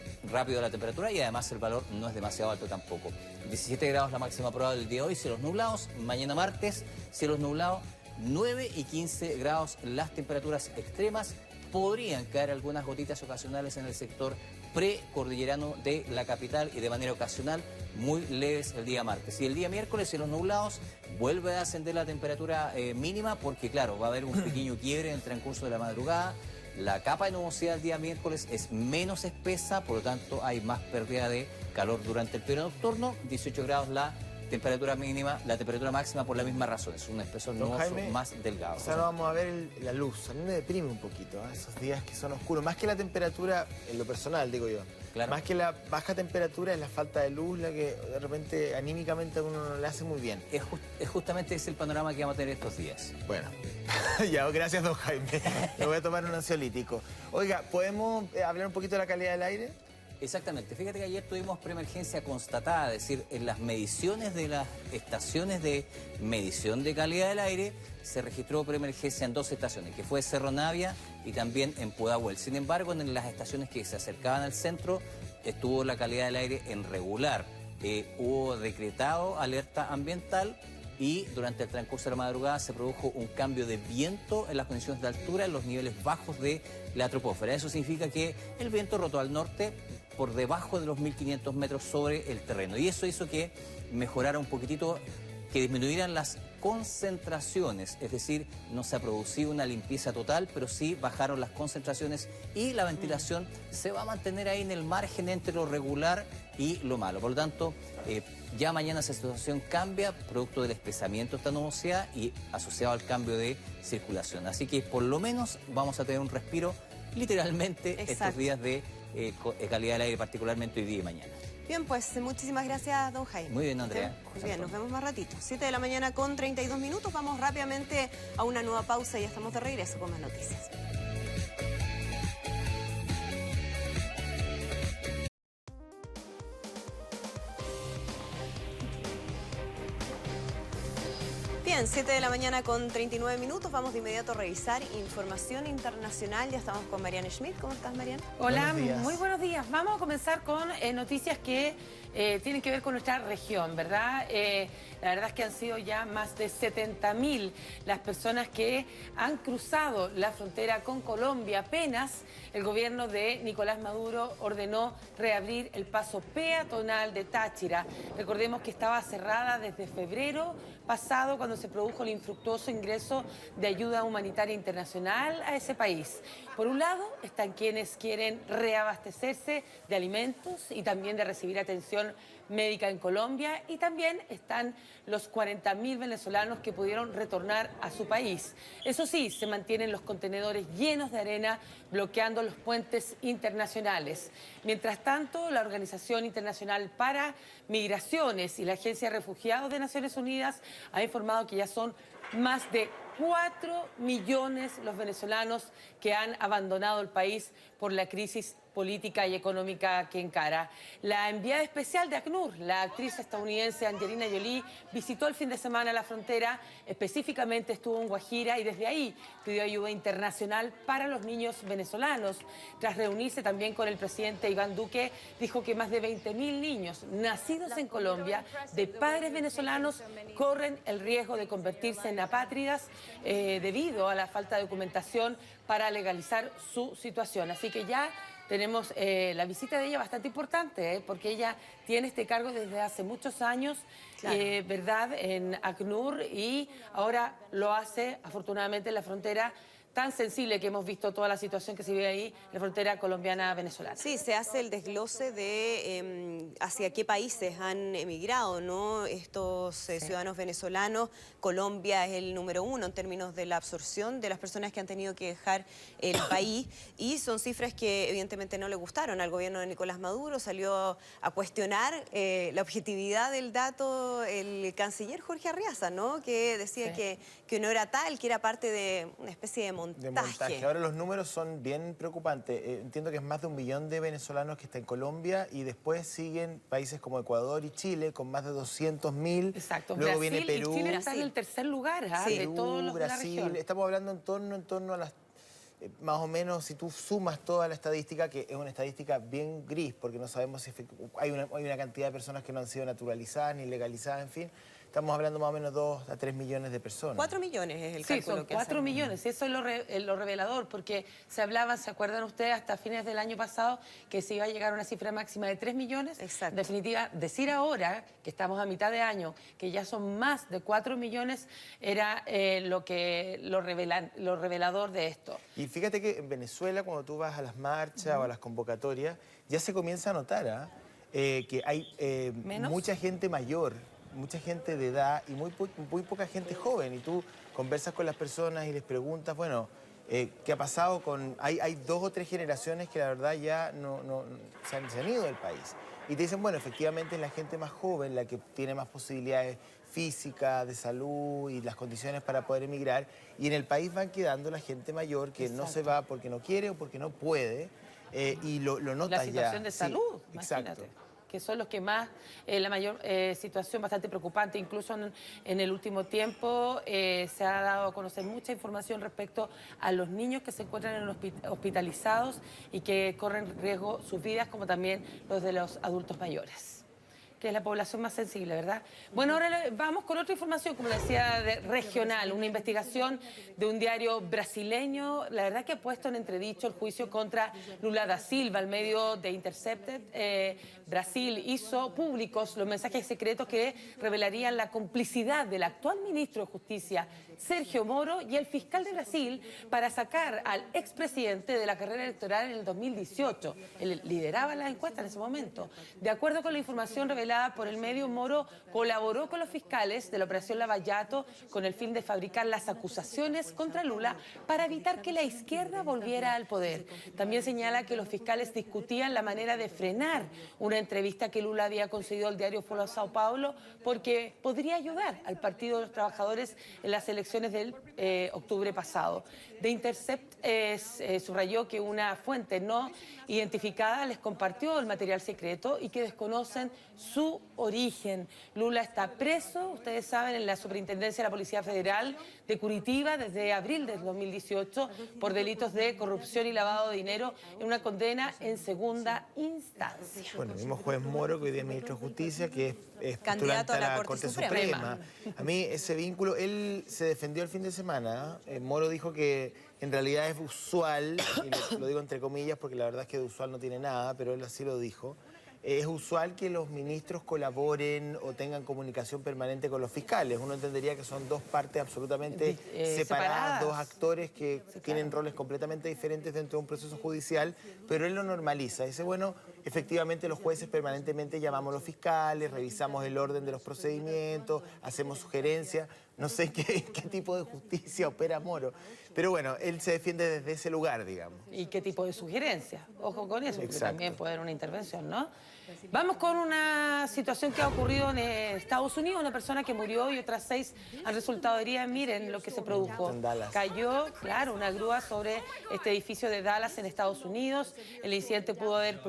la temperatura y además el valor no es demasiado alto tampoco. 17 grados la máxima probable del día de hoy, cielos nublados. Mañana martes, cielos nublados, 9 y 15 grados las temperaturas extremas. Podrían caer algunas gotitas ocasionales en el sector precordillerano de la capital y de manera ocasional muy leves el día martes. Y el día miércoles, cielos nublados, vuelve a ascender la temperatura mínima porque, claro, va a haber un pequeño quiebre en el transcurso de la madrugada. La capa de nubosidad el día miércoles es menos espesa, por lo tanto hay más pérdida de calor durante el periodo nocturno. 18 grados la temperatura mínima, la temperatura máxima por la misma razón. Es un espesor nuboso más delgado. O sea, no vamos a ver la luz. A mí me deprime un poquito, esos días que son oscuros. Más que la temperatura, en lo personal, digo yo. Claro. Más que la baja temperatura es la falta de luz la que de repente anímicamente a uno no le hace muy bien. Es justamente ese el panorama que vamos a tener estos días. Bueno, ya, gracias, don Jaime. Me voy a tomar un ansiolítico. Oiga, ¿podemos hablar un poquito de la calidad del aire? Exactamente. Fíjate que ayer tuvimos preemergencia constatada, es decir, en las mediciones de las estaciones de medición de calidad del aire se registró preemergencia en 2 estaciones, que fue Cerro Navia y también en Pudahuel. Sin embargo, en las estaciones que se acercaban al centro estuvo la calidad del aire en regular. Hubo decretado alerta ambiental y durante el transcurso de la madrugada se produjo un cambio de viento en las condiciones de altura en los niveles bajos de la troposfera. Eso significa que el viento rotó al norte por debajo de los 1500 metros sobre el terreno. Y eso hizo que mejorara un poquitito, que disminuyeran las concentraciones, es decir, no se ha producido una limpieza total, pero sí bajaron las concentraciones y la ventilación se va a mantener ahí en el margen entre lo regular y lo malo. Por lo tanto, ya mañana esa situación cambia, producto del espesamiento de esta nubosidad y asociado al cambio de circulación. Así que por lo menos vamos a tener un respiro, literalmente, estos días de calidad del aire, particularmente hoy día y mañana. Bien, pues muchísimas gracias, don Jaime. Muy bien, Andrea. Muy bien, nos vemos más ratito. 7 de la mañana con 32 minutos. Vamos rápidamente a una nueva pausa y ya estamos de regreso con más noticias. Bien, 7 de la mañana con 39 minutos. Vamos de inmediato a revisar información internacional. Ya estamos con Marianne Schmidt. ¿Cómo estás, Marianne? Hola, muy buenos días. Vamos a comenzar con noticias que tienen que ver con nuestra región, ¿verdad? La verdad es que han sido ya más de 70.000 las personas que han cruzado la frontera con Colombia. Apenas el gobierno de Nicolás Maduro ordenó reabrir el paso peatonal de Táchira. Recordemos que estaba cerrada desde febrero pasado, cuando se produjo el infructuoso ingreso de ayuda humanitaria internacional a ese país. Por un lado están quienes quieren reabastecerse de alimentos y también de recibir atención médica en Colombia, y también están los 40.000 venezolanos que pudieron retornar a su país. Eso sí, se mantienen los contenedores llenos de arena, bloqueando los puentes internacionales. Mientras tanto, la Organización Internacional para Migraciones y la Agencia de Refugiados de Naciones Unidas ha informado que ya son más de 4 millones los venezolanos que han abandonado el país por la crisis política y económica que encara. La enviada especial de ACNUR, la actriz estadounidense Angelina Jolie, visitó el fin de semana la frontera, específicamente estuvo en Guajira y desde ahí pidió ayuda internacional para los niños venezolanos. Tras reunirse también con el presidente Iván Duque, dijo que más de 20.000 niños nacidos en Colombia de padres venezolanos corren el riesgo de convertirse en apátridas debido a la falta de documentación para legalizar su situación. Así que ya tenemos la visita de ella bastante importante, porque ella tiene este cargo desde hace muchos años, ¿verdad?, en ACNUR, y ahora lo hace, afortunadamente, en la frontera tan sensible que hemos visto toda la situación que se vive ahí, la frontera colombiana-venezolana. Sí, se hace el desglose de hacia qué países han emigrado, ¿no? Estos ciudadanos venezolanos. Colombia es el número 1 en términos de la absorción de las personas que han tenido que dejar el país, y son cifras que evidentemente no le gustaron al gobierno de Nicolás Maduro. Salió a cuestionar la objetividad del dato el canciller Jorge Arreaza, ¿no?, que decía que no era tal, que era parte de una especie de montaje. Ahora los números son bien preocupantes. Entiendo que es más de 1 millón de venezolanos que están en Colombia, y después siguen países como Ecuador y Chile con más de 200.000. Exacto. Luego Brasil viene Perú. Y Chile están en el tercer lugar, de todos los de la región. Estamos hablando en torno a las... más o menos, si tú sumas toda la estadística, que es una estadística bien gris, porque no sabemos si hay una cantidad de personas que no han sido naturalizadas ni legalizadas, en fin. Estamos hablando más o menos 2 a 3 millones de personas. 4 millones es el cálculo son que 4 hacen. millones. Eso es lo revelador, porque se hablaba, ¿se acuerdan ustedes?, hasta fines del año pasado, que se iba a llegar a una cifra máxima de 3 millones. Exacto. En definitiva, decir ahora, que estamos a mitad de año, que ya son más de 4 millones, era lo revelador de esto. Y fíjate que en Venezuela, cuando tú vas a las marchas o a las convocatorias, ya se comienza a notar que hay mucha gente mayor, mucha gente de edad y muy poca gente joven. Y tú conversas con las personas y les preguntas, bueno, ¿qué ha pasado con...? Hay 2 o 3 generaciones que la verdad ya se han ido del país. Y te dicen, bueno, efectivamente es la gente más joven la que tiene más posibilidades físicas, de salud y las condiciones para poder emigrar. Y en el país van quedando la gente mayor que no se va porque no quiere o porque no puede. Y lo notas ya. La situación de salud, imagínate. Exacto. Que son los que más, la mayor situación bastante preocupante. Incluso en el último tiempo se ha dado a conocer mucha información respecto a los niños que se encuentran hospitalizados y que corren riesgo sus vidas, como también los de los adultos mayores, que es la población más sensible, ¿verdad? Bueno, ahora vamos con otra información, como decía, regional, una investigación de un diario brasileño, la verdad que ha puesto en entredicho el juicio contra Lula da Silva. El medio de Intercepted Brasil hizo públicos los mensajes secretos que revelarían la complicidad del actual ministro de Justicia, Sergio Moro, y el fiscal de Brasil para sacar al expresidente de la carrera electoral en el 2018. Él lideraba las encuestas en ese momento. De acuerdo con la información revelada por el medio, Moro colaboró con los fiscales de la Operación Lavallato con el fin de fabricar las acusaciones contra Lula para evitar que la izquierda volviera al poder. También señala que los fiscales discutían la manera de frenar una entrevista que Lula había concedido al diario Folha de Sao Paulo, porque podría ayudar al Partido de los Trabajadores en las elecciones del octubre pasado. The Intercept subrayó que una fuente no identificada les compartió el material secreto y que desconocen su su origen. Lula está preso, ustedes saben, en la Superintendencia de la Policía Federal de Curitiba desde abril del 2018 por delitos de corrupción y lavado de dinero en una condena en segunda instancia. Bueno, vimos juez Moro, que hoy día es ministro de Justicia, que es Candidato postulante a la Corte Suprema. A mí ese vínculo, él se defendió el fin de semana. Moro dijo que en realidad es usual, y lo digo entre comillas porque la verdad es que de usual no tiene nada, pero él así lo dijo. Es usual que los ministros colaboren o tengan comunicación permanente con los fiscales. Uno entendería que son dos partes absolutamente separadas, dos actores que tienen roles completamente diferentes dentro de un proceso judicial, pero él lo normaliza. Dice, bueno, efectivamente los jueces permanentemente llamamos a los fiscales, revisamos el orden de los procedimientos, hacemos sugerencias. No sé qué tipo de justicia opera Moro, pero bueno, él se defiende desde ese lugar, digamos. ¿Y qué tipo de sugerencia? Ojo con eso, porque Exacto. también puede haber una intervención, ¿no? Vamos con una situación que ha ocurrido en Estados Unidos. Una persona que murió y otras 6 han resultado heridas. Miren lo que se produjo. En Dallas. Cayó, claro, una grúa sobre este edificio de Dallas en Estados Unidos. El incidente se pudo haber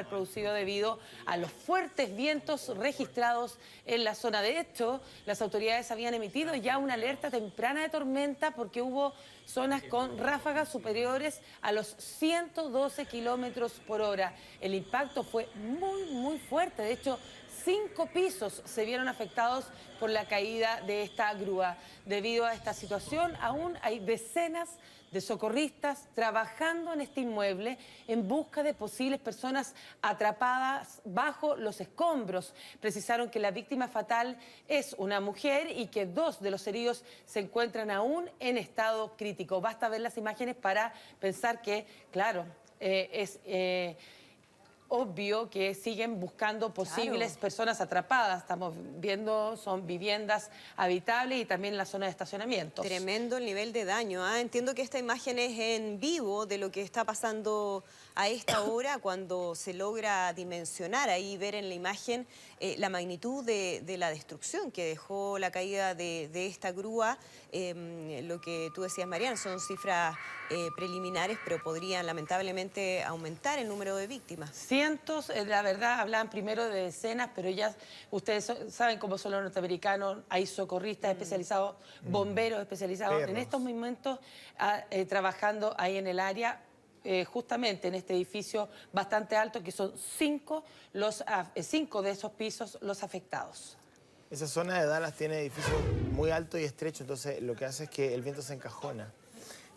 producido debido a los fuertes vientos registrados en la zona. De hecho, las autoridades habían emitido ya una alerta temprana de tormenta porque hubo zonas con ráfagas superiores a los 112 kilómetros por hora. El impacto fue muy fuerte. De hecho, 5 pisos se vieron afectados por la caída de esta grúa. Debido a esta situación, aún hay decenas de socorristas trabajando en este inmueble en busca de posibles personas atrapadas bajo los escombros. Precisaron que la víctima fatal es una mujer y que 2 de los heridos se encuentran aún en estado crítico. Basta ver las imágenes para pensar que, claro, es obvio que siguen buscando posibles personas atrapadas. Estamos viendo, son viviendas habitables y también la zona de estacionamientos. Tremendo el nivel de daño. Entiendo que esta imagen es en vivo de lo que está pasando a esta hora, cuando se logra dimensionar, ahí ver en la imagen la magnitud de la destrucción que dejó la caída de esta grúa. Lo que tú decías, Mariana, son cifras preliminares, pero podrían lamentablemente aumentar el número de víctimas. Cientos, la verdad, hablaban primero de decenas, pero ya ustedes saben cómo son los norteamericanos, hay socorristas especializados, bomberos especializados, Perros. en estos momentos trabajando ahí en el área, justamente en este edificio bastante alto, que son 5 de esos pisos los afectados. Esa zona de Dallas tiene edificios muy altos y estrechos, entonces lo que hace es que el viento se encajona.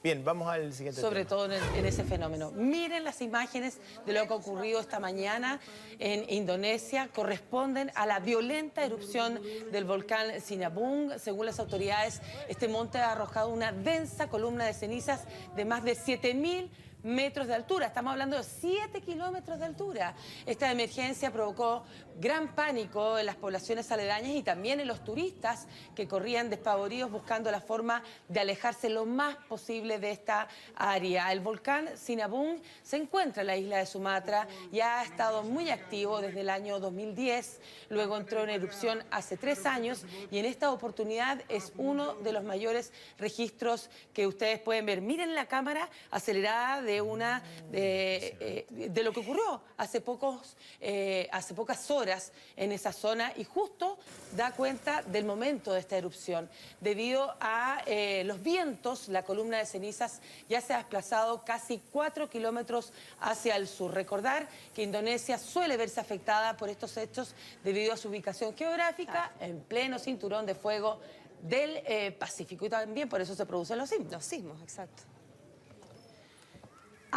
Bien, vamos al siguiente Sobre tema. todo en ese fenómeno. Miren las imágenes de lo que ha ocurrido esta mañana en Indonesia. Corresponden a la violenta erupción del volcán Sinabung. Según las autoridades, este monte ha arrojado una densa columna de cenizas de más de 7.000 metros de altura. Estamos hablando de 7 kilómetros de altura. Esta emergencia provocó gran pánico en las poblaciones aledañas y también en los turistas que corrían despavoridos buscando la forma de alejarse lo más posible de esta área. El volcán Sinabung se encuentra en la isla de Sumatra y ha estado muy activo desde el año 2010. Luego entró en erupción hace 3 años y en esta oportunidad es uno de los mayores registros que ustedes pueden ver. Miren la cámara acelerada de lo que ocurrió hace pocas horas en esa zona, y justo da cuenta del momento de esta erupción. Debido a los vientos, la columna de cenizas ya se ha desplazado casi 4 kilómetros hacia el sur. Recordar que Indonesia suele verse afectada por estos hechos debido a su ubicación geográfica en pleno cinturón de fuego del Pacífico, y también por eso se producen los sismos. Los sismos, exacto.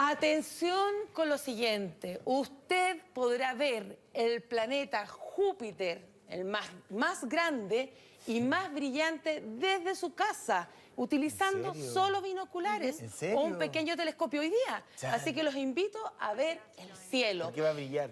Atención con lo siguiente, usted podrá ver el planeta Júpiter, el más grande y más brillante desde su casa, utilizando solo binoculares o un pequeño telescopio hoy día. Así que los invito a ver el cielo. ¿Qué va a brillar?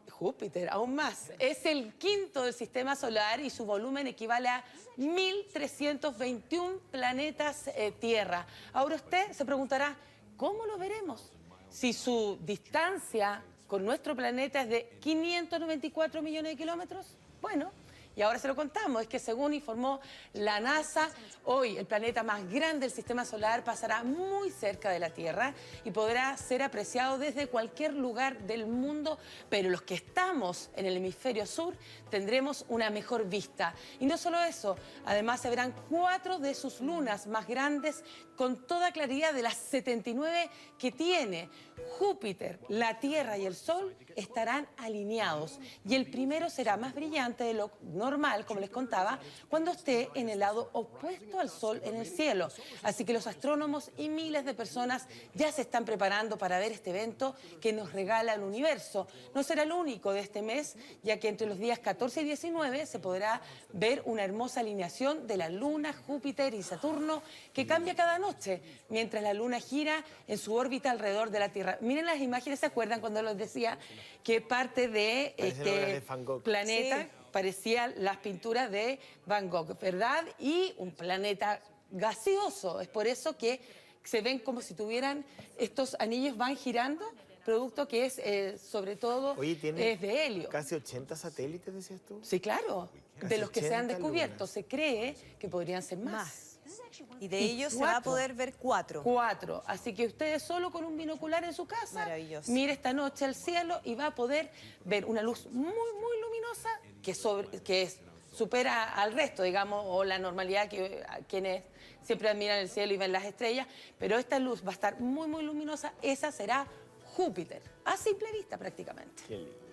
Júpiter, aún más. Es el quinto del sistema solar y su volumen equivale a 1.321 planetas Tierra. Ahora usted se preguntará, ¿cómo lo veremos? Si su distancia con nuestro planeta es de 594 millones de kilómetros, bueno, Y ahora se lo contamos, es que según informó la NASA, hoy el planeta más grande del sistema solar pasará muy cerca de la Tierra y podrá ser apreciado desde cualquier lugar del mundo, pero los que estamos en el hemisferio sur tendremos una mejor vista. Y no solo eso, además se verán 4 de sus lunas más grandes con toda claridad de las 79 que tiene. Júpiter, la Tierra y el Sol estarán alineados y el primero será más brillante de lo normal, como les contaba, cuando esté en el lado opuesto al Sol en el cielo. Así que los astrónomos y miles de personas ya se están preparando para ver este evento que nos regala el universo. No será el único de este mes, ya que entre los días 14 y 19 se podrá ver una hermosa alineación de la Luna, Júpiter y Saturno que cambia cada noche, mientras la Luna gira en su órbita alrededor de la Tierra. Miren las imágenes, ¿se acuerdan cuando les decía que parte de este planeta? Sí. Parecían las pinturas de Van Gogh, ¿verdad? Y un planeta gaseoso. Es por eso que se ven como si tuvieran estos anillos van girando, producto que es, sobre todo, Oye, ¿tiene es de helio. casi 80 satélites, decías tú? Sí, claro. De los que se han descubierto, se cree que podrían ser más. Y de ellos se va a poder ver 4. 4. Así que ustedes solo con un binocular en su casa, mire esta noche al cielo y va a poder ver una luz muy, muy luminosa que supera al resto, digamos, o la normalidad que quienes siempre admiran el cielo y ven las estrellas. Pero esta luz va a estar muy, muy luminosa. Esa será Júpiter, a simple vista prácticamente. Qué lindo.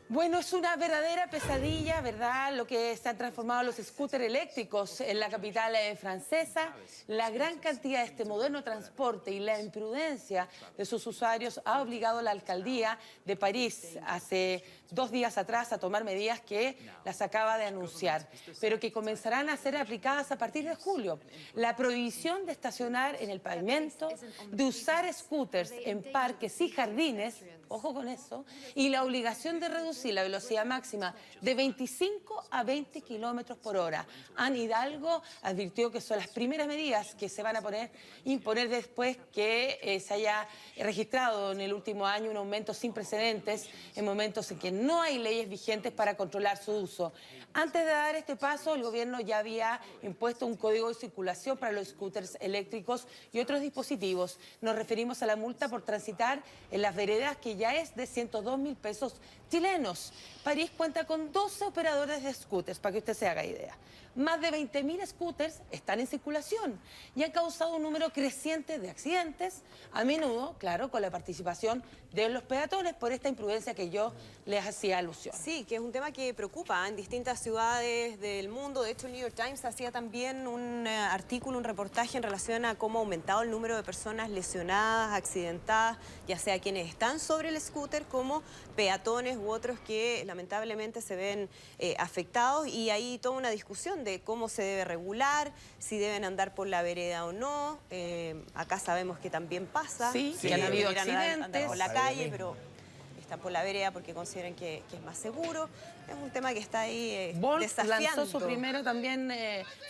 Bueno, es una verdadera pesadilla, ¿verdad? Lo que se han transformado los scooters eléctricos en la capital francesa. La gran cantidad de este moderno transporte y la imprudencia de sus usuarios ha obligado a la alcaldía de París hace 2 días atrás a tomar medidas que las acaba de anunciar, pero que comenzarán a ser aplicadas a partir de julio. La prohibición de estacionar en el pavimento, de usar scooters en parques y jardines, ojo con eso, y la obligación de reducir la velocidad máxima de 25 a 20 kilómetros por hora. Anne Hidalgo advirtió que son las primeras medidas que se van a imponer después que se haya registrado en el último año un aumento sin precedentes en momentos en que no hay leyes vigentes para controlar su uso. Antes de dar este paso, el gobierno ya había impuesto un código de circulación para los scooters eléctricos y otros dispositivos. Nos referimos a la multa por transitar en las veredas, que ya es de 102.000 pesos chilenos. París cuenta con 12 operadores de scooters, para que usted se haga idea. Más de 20.000 scooters están en circulación y han causado un número creciente de accidentes, a menudo, claro, con la participación de los peatones por esta imprudencia que yo les hacía alusión. Sí, que es un tema que preocupa en distintas ciudades del mundo. De hecho, el New York Times hacía también un artículo, un reportaje en relación a cómo ha aumentado el número de personas lesionadas, accidentadas, ya sea quienes están sobre el scooter como peatones u otros que lamentablemente se ven afectados, y hay toda una discusión de cómo se debe regular, si deben andar por la vereda o no. Acá sabemos que también pasa. Sí, que han habido andar accidentes. por la calle, pero están por la vereda porque consideran que es más seguro. Es un tema que está ahí Bolt desafiando. lanzó su primero también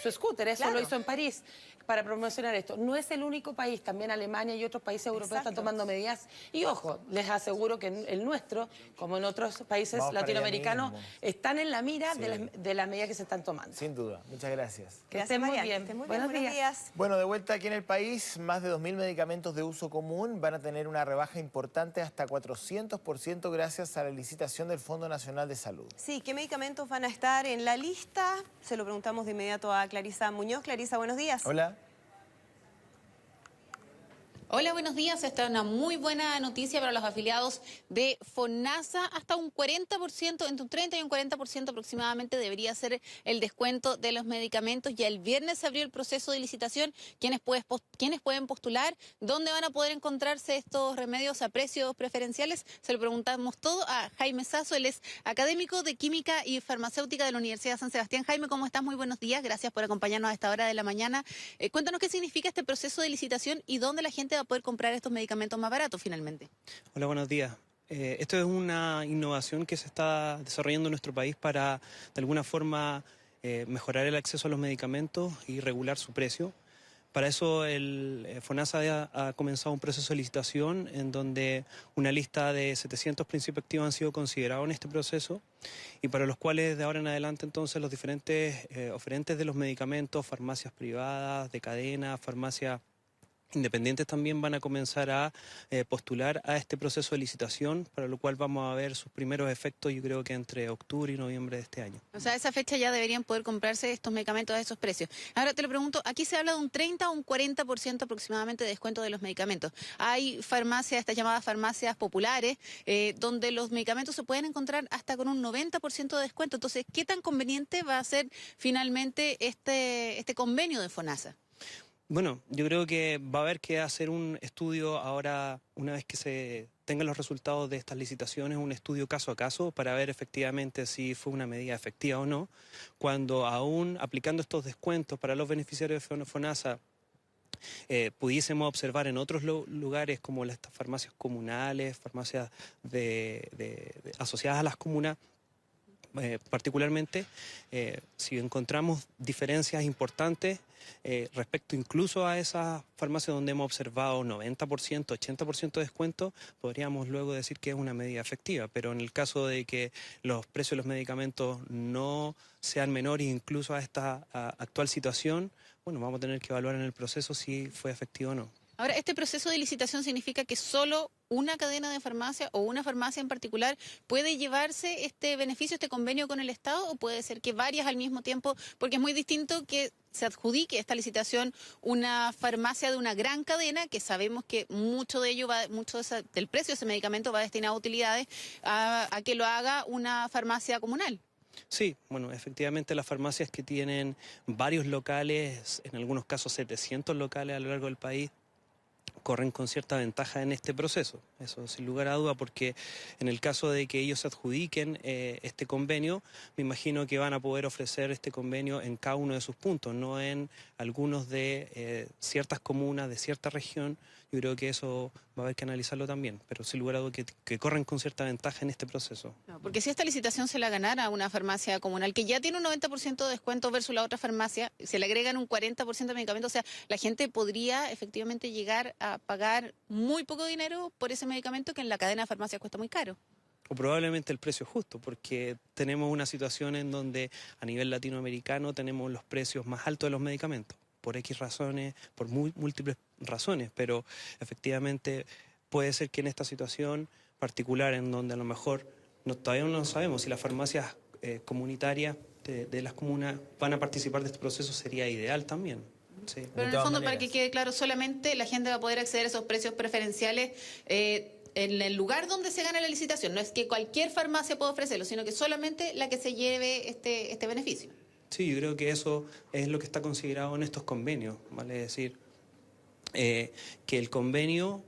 su scooter, eso lo hizo en París para promocionar esto. No es el único país, también Alemania y otros países europeos están tomando medidas. Y ojo, les aseguro que el nuestro, como en otros países latinoamericanos, están en la mira de las medidas que se están tomando. Sin duda. Muchas gracias. Que estén muy bien. Buenos días. Bueno, de vuelta aquí en el país, más de 2.000 medicamentos de uso común van a tener una rebaja importante hasta 400% gracias a la licitación del Fondo Nacional de Salud. Sí, ¿qué medicamentos van a estar en la lista? Se lo preguntamos de inmediato a Clarisa Muñoz. Clarisa, buenos días. Hola. Hola, buenos días. Esta es una muy buena noticia para los afiliados de FONASA. Hasta un 40%, entre un 30 y un 40% aproximadamente debería ser el descuento de los medicamentos. Ya el viernes se abrió el proceso de licitación. ¿Quiénes pueden postular? ¿Dónde van a poder encontrarse estos remedios a precios preferenciales? Se lo preguntamos todo a Jaime Sasso. Él es académico de Química y Farmacéutica de la Universidad de San Sebastián. Jaime, ¿cómo estás? Muy buenos días. Gracias por acompañarnos a esta hora de la mañana. Cuéntanos qué significa este proceso de licitación y dónde la gente va a poder comprar estos medicamentos más baratos finalmente. Hola, buenos días. Esto es una innovación que se está desarrollando en nuestro país para, de alguna forma, mejorar el acceso a los medicamentos y regular su precio. Para eso FONASA ha comenzado un proceso de licitación en donde una lista de 700 principios activos han sido considerados en este proceso y para los cuales de ahora en adelante entonces los diferentes oferentes de los medicamentos, farmacias privadas, de cadena, farmacias independientes también van a comenzar a postular a este proceso de licitación, para lo cual vamos a ver sus primeros efectos, yo creo que entre octubre y noviembre de este año. O sea, a esa fecha ya deberían poder comprarse estos medicamentos a esos precios. Ahora te lo pregunto, aquí se habla de un 30 o un 40% aproximadamente de descuento de los medicamentos. Hay farmacias, estas llamadas farmacias populares, donde los medicamentos se pueden encontrar hasta con un 90% de descuento. Entonces, ¿qué tan conveniente va a ser finalmente este convenio de FONASA? Bueno, yo creo que va a haber que hacer un estudio ahora, una vez que se tengan los resultados de estas licitaciones, un estudio caso a caso para ver efectivamente si fue una medida efectiva o no. Cuando aún aplicando estos descuentos para los beneficiarios de FONASA, pudiésemos observar en otros lugares como las farmacias comunales, farmacias asociadas a las comunas, particularmente, si encontramos diferencias importantes respecto incluso a esas farmacias donde hemos observado 90%, 80% de descuento, podríamos luego decir que es una medida efectiva, pero en el caso de que los precios de los medicamentos no sean menores incluso a esta actual situación, bueno, vamos a tener que evaluar en el proceso si fue efectivo o no. Ahora, ¿este proceso de licitación significa que solo una cadena de farmacia o una farmacia en particular puede llevarse este beneficio, este convenio con el Estado, o puede ser que varias al mismo tiempo? Porque es muy distinto que se adjudique esta licitación una farmacia de una gran cadena, que sabemos que mucho de ello del precio de ese medicamento va destinado a utilidades, a que lo haga una farmacia comunal. Sí, bueno, efectivamente las farmacias que tienen varios locales, en algunos casos 700 locales a lo largo del país, corren con cierta ventaja en este proceso, eso sin lugar a duda, porque en el caso de que ellos adjudiquen este convenio, me imagino que van a poder ofrecer este convenio en cada uno de sus puntos, no en algunos de ciertas comunas, de cierta región. Yo creo que eso va a haber que analizarlo también, pero sin lugar a duda que corren con cierta ventaja en este proceso. No, porque si esta licitación se la ganara una farmacia comunal que ya tiene un 90% de descuento versus la otra farmacia, se le agregan un 40% de medicamentos, o sea, la gente podría efectivamente llegar a pagar muy poco dinero por ese medicamento que en la cadena de farmacias cuesta muy caro. O probablemente el precio justo, porque tenemos una situación en donde a nivel latinoamericano tenemos los precios más altos de los medicamentos, por X razones, por múltiples razones, pero efectivamente puede ser que en esta situación particular en donde a lo mejor todavía no sabemos si las farmacias comunitarias de las comunas van a participar de este proceso, sería ideal también. Sí. Pero en el fondo, para que quede claro, solamente la gente va a poder acceder a esos precios preferenciales en el lugar donde se gana la licitación. No es que cualquier farmacia pueda ofrecerlo, sino que solamente la que se lleve este beneficio. Sí, yo creo que eso es lo que está considerado en estos convenios, ¿vale? Es decir, que el convenio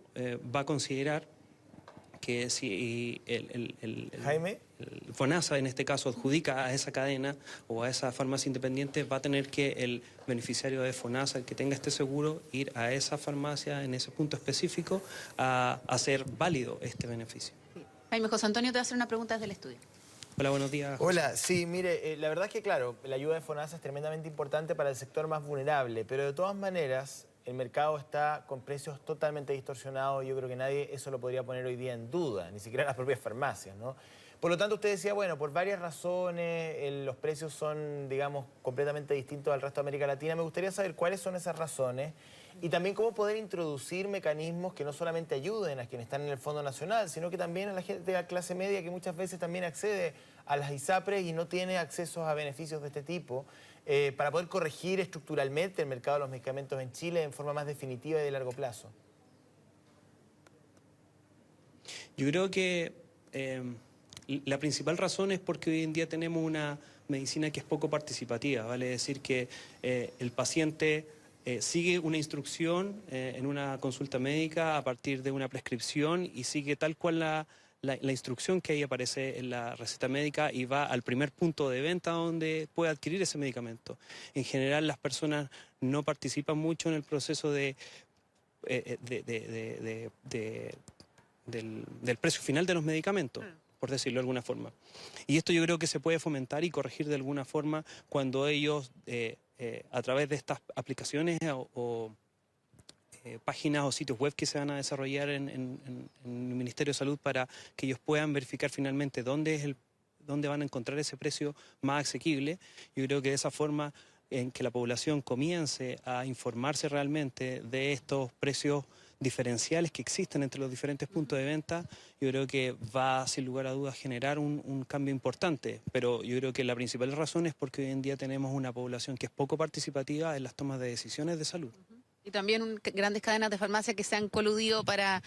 va a considerar que si el FONASA en este caso adjudica a esa cadena o a esa farmacia independiente, va a tener que el beneficiario de FONASA, el que tenga este seguro, ir a esa farmacia en ese punto específico a hacer válido este beneficio. Jaime, José Antonio te va a hacer una pregunta desde el estudio. Hola, buenos días. Hola, sí, mire, la verdad es que claro, la ayuda de FONASA es tremendamente importante para el sector más vulnerable, pero de todas maneras el mercado está con precios totalmente distorsionados. Yo creo que nadie eso lo podría poner hoy día en duda, ni siquiera las propias farmacias, ¿no? Por lo tanto, usted decía, bueno, por varias razones los precios son, digamos, completamente distintos al resto de América Latina. Me gustaría saber cuáles son esas razones y también cómo poder introducir mecanismos que no solamente ayuden a quienes están en el Fondo Nacional, sino que también a la gente de la clase media que muchas veces también accede a las ISAPRES y no tiene acceso a beneficios de este tipo, para poder corregir estructuralmente el mercado de los medicamentos en Chile en forma más definitiva y de largo plazo. Yo creo que la principal razón es porque hoy en día tenemos una medicina que es poco participativa, vale decir que el paciente sigue una instrucción en una consulta médica a partir de una prescripción y sigue tal cual la instrucción que ahí aparece en la receta médica y va al primer punto de venta donde puede adquirir ese medicamento. En general las personas no participan mucho en el proceso del precio final de los medicamentos, por decirlo de alguna forma. Y esto yo creo que se puede fomentar y corregir de alguna forma cuando ellos a través de estas aplicaciones o páginas o sitios web que se van a desarrollar en el Ministerio de Salud para que ellos puedan verificar finalmente dónde van a encontrar ese precio más asequible. Yo creo que de esa forma en que la población comience a informarse realmente de estos precios diferenciales que existen entre los diferentes puntos de venta, yo creo que va sin lugar a dudas a generar un cambio importante, pero yo creo que la principal razón es porque hoy en día tenemos una población que es poco participativa en las tomas de decisiones de salud. Y también grandes cadenas de farmacia que se han coludido para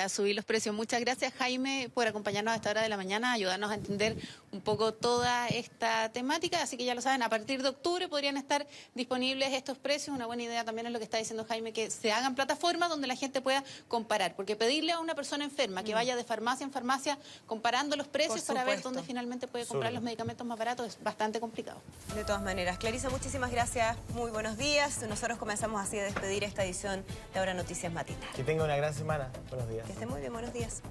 subir los precios. Muchas gracias, Jaime, por acompañarnos a esta hora de la mañana, ayudarnos a entender un poco toda esta temática. Así que ya lo saben, a partir de octubre podrían estar disponibles estos precios. Una buena idea también es lo que está diciendo Jaime, que se hagan plataformas donde la gente pueda comparar. Porque pedirle a una persona enferma que vaya de farmacia en farmacia comparando los precios para ver dónde finalmente puede comprar los medicamentos más baratos es bastante complicado. De todas maneras. Clarisa, muchísimas gracias. Muy buenos días. Nosotros comenzamos así a despedir esta edición de Ahora Noticias Matinal. Que tenga una gran semana. Buenos días. Que esté muy bien. Buenos días.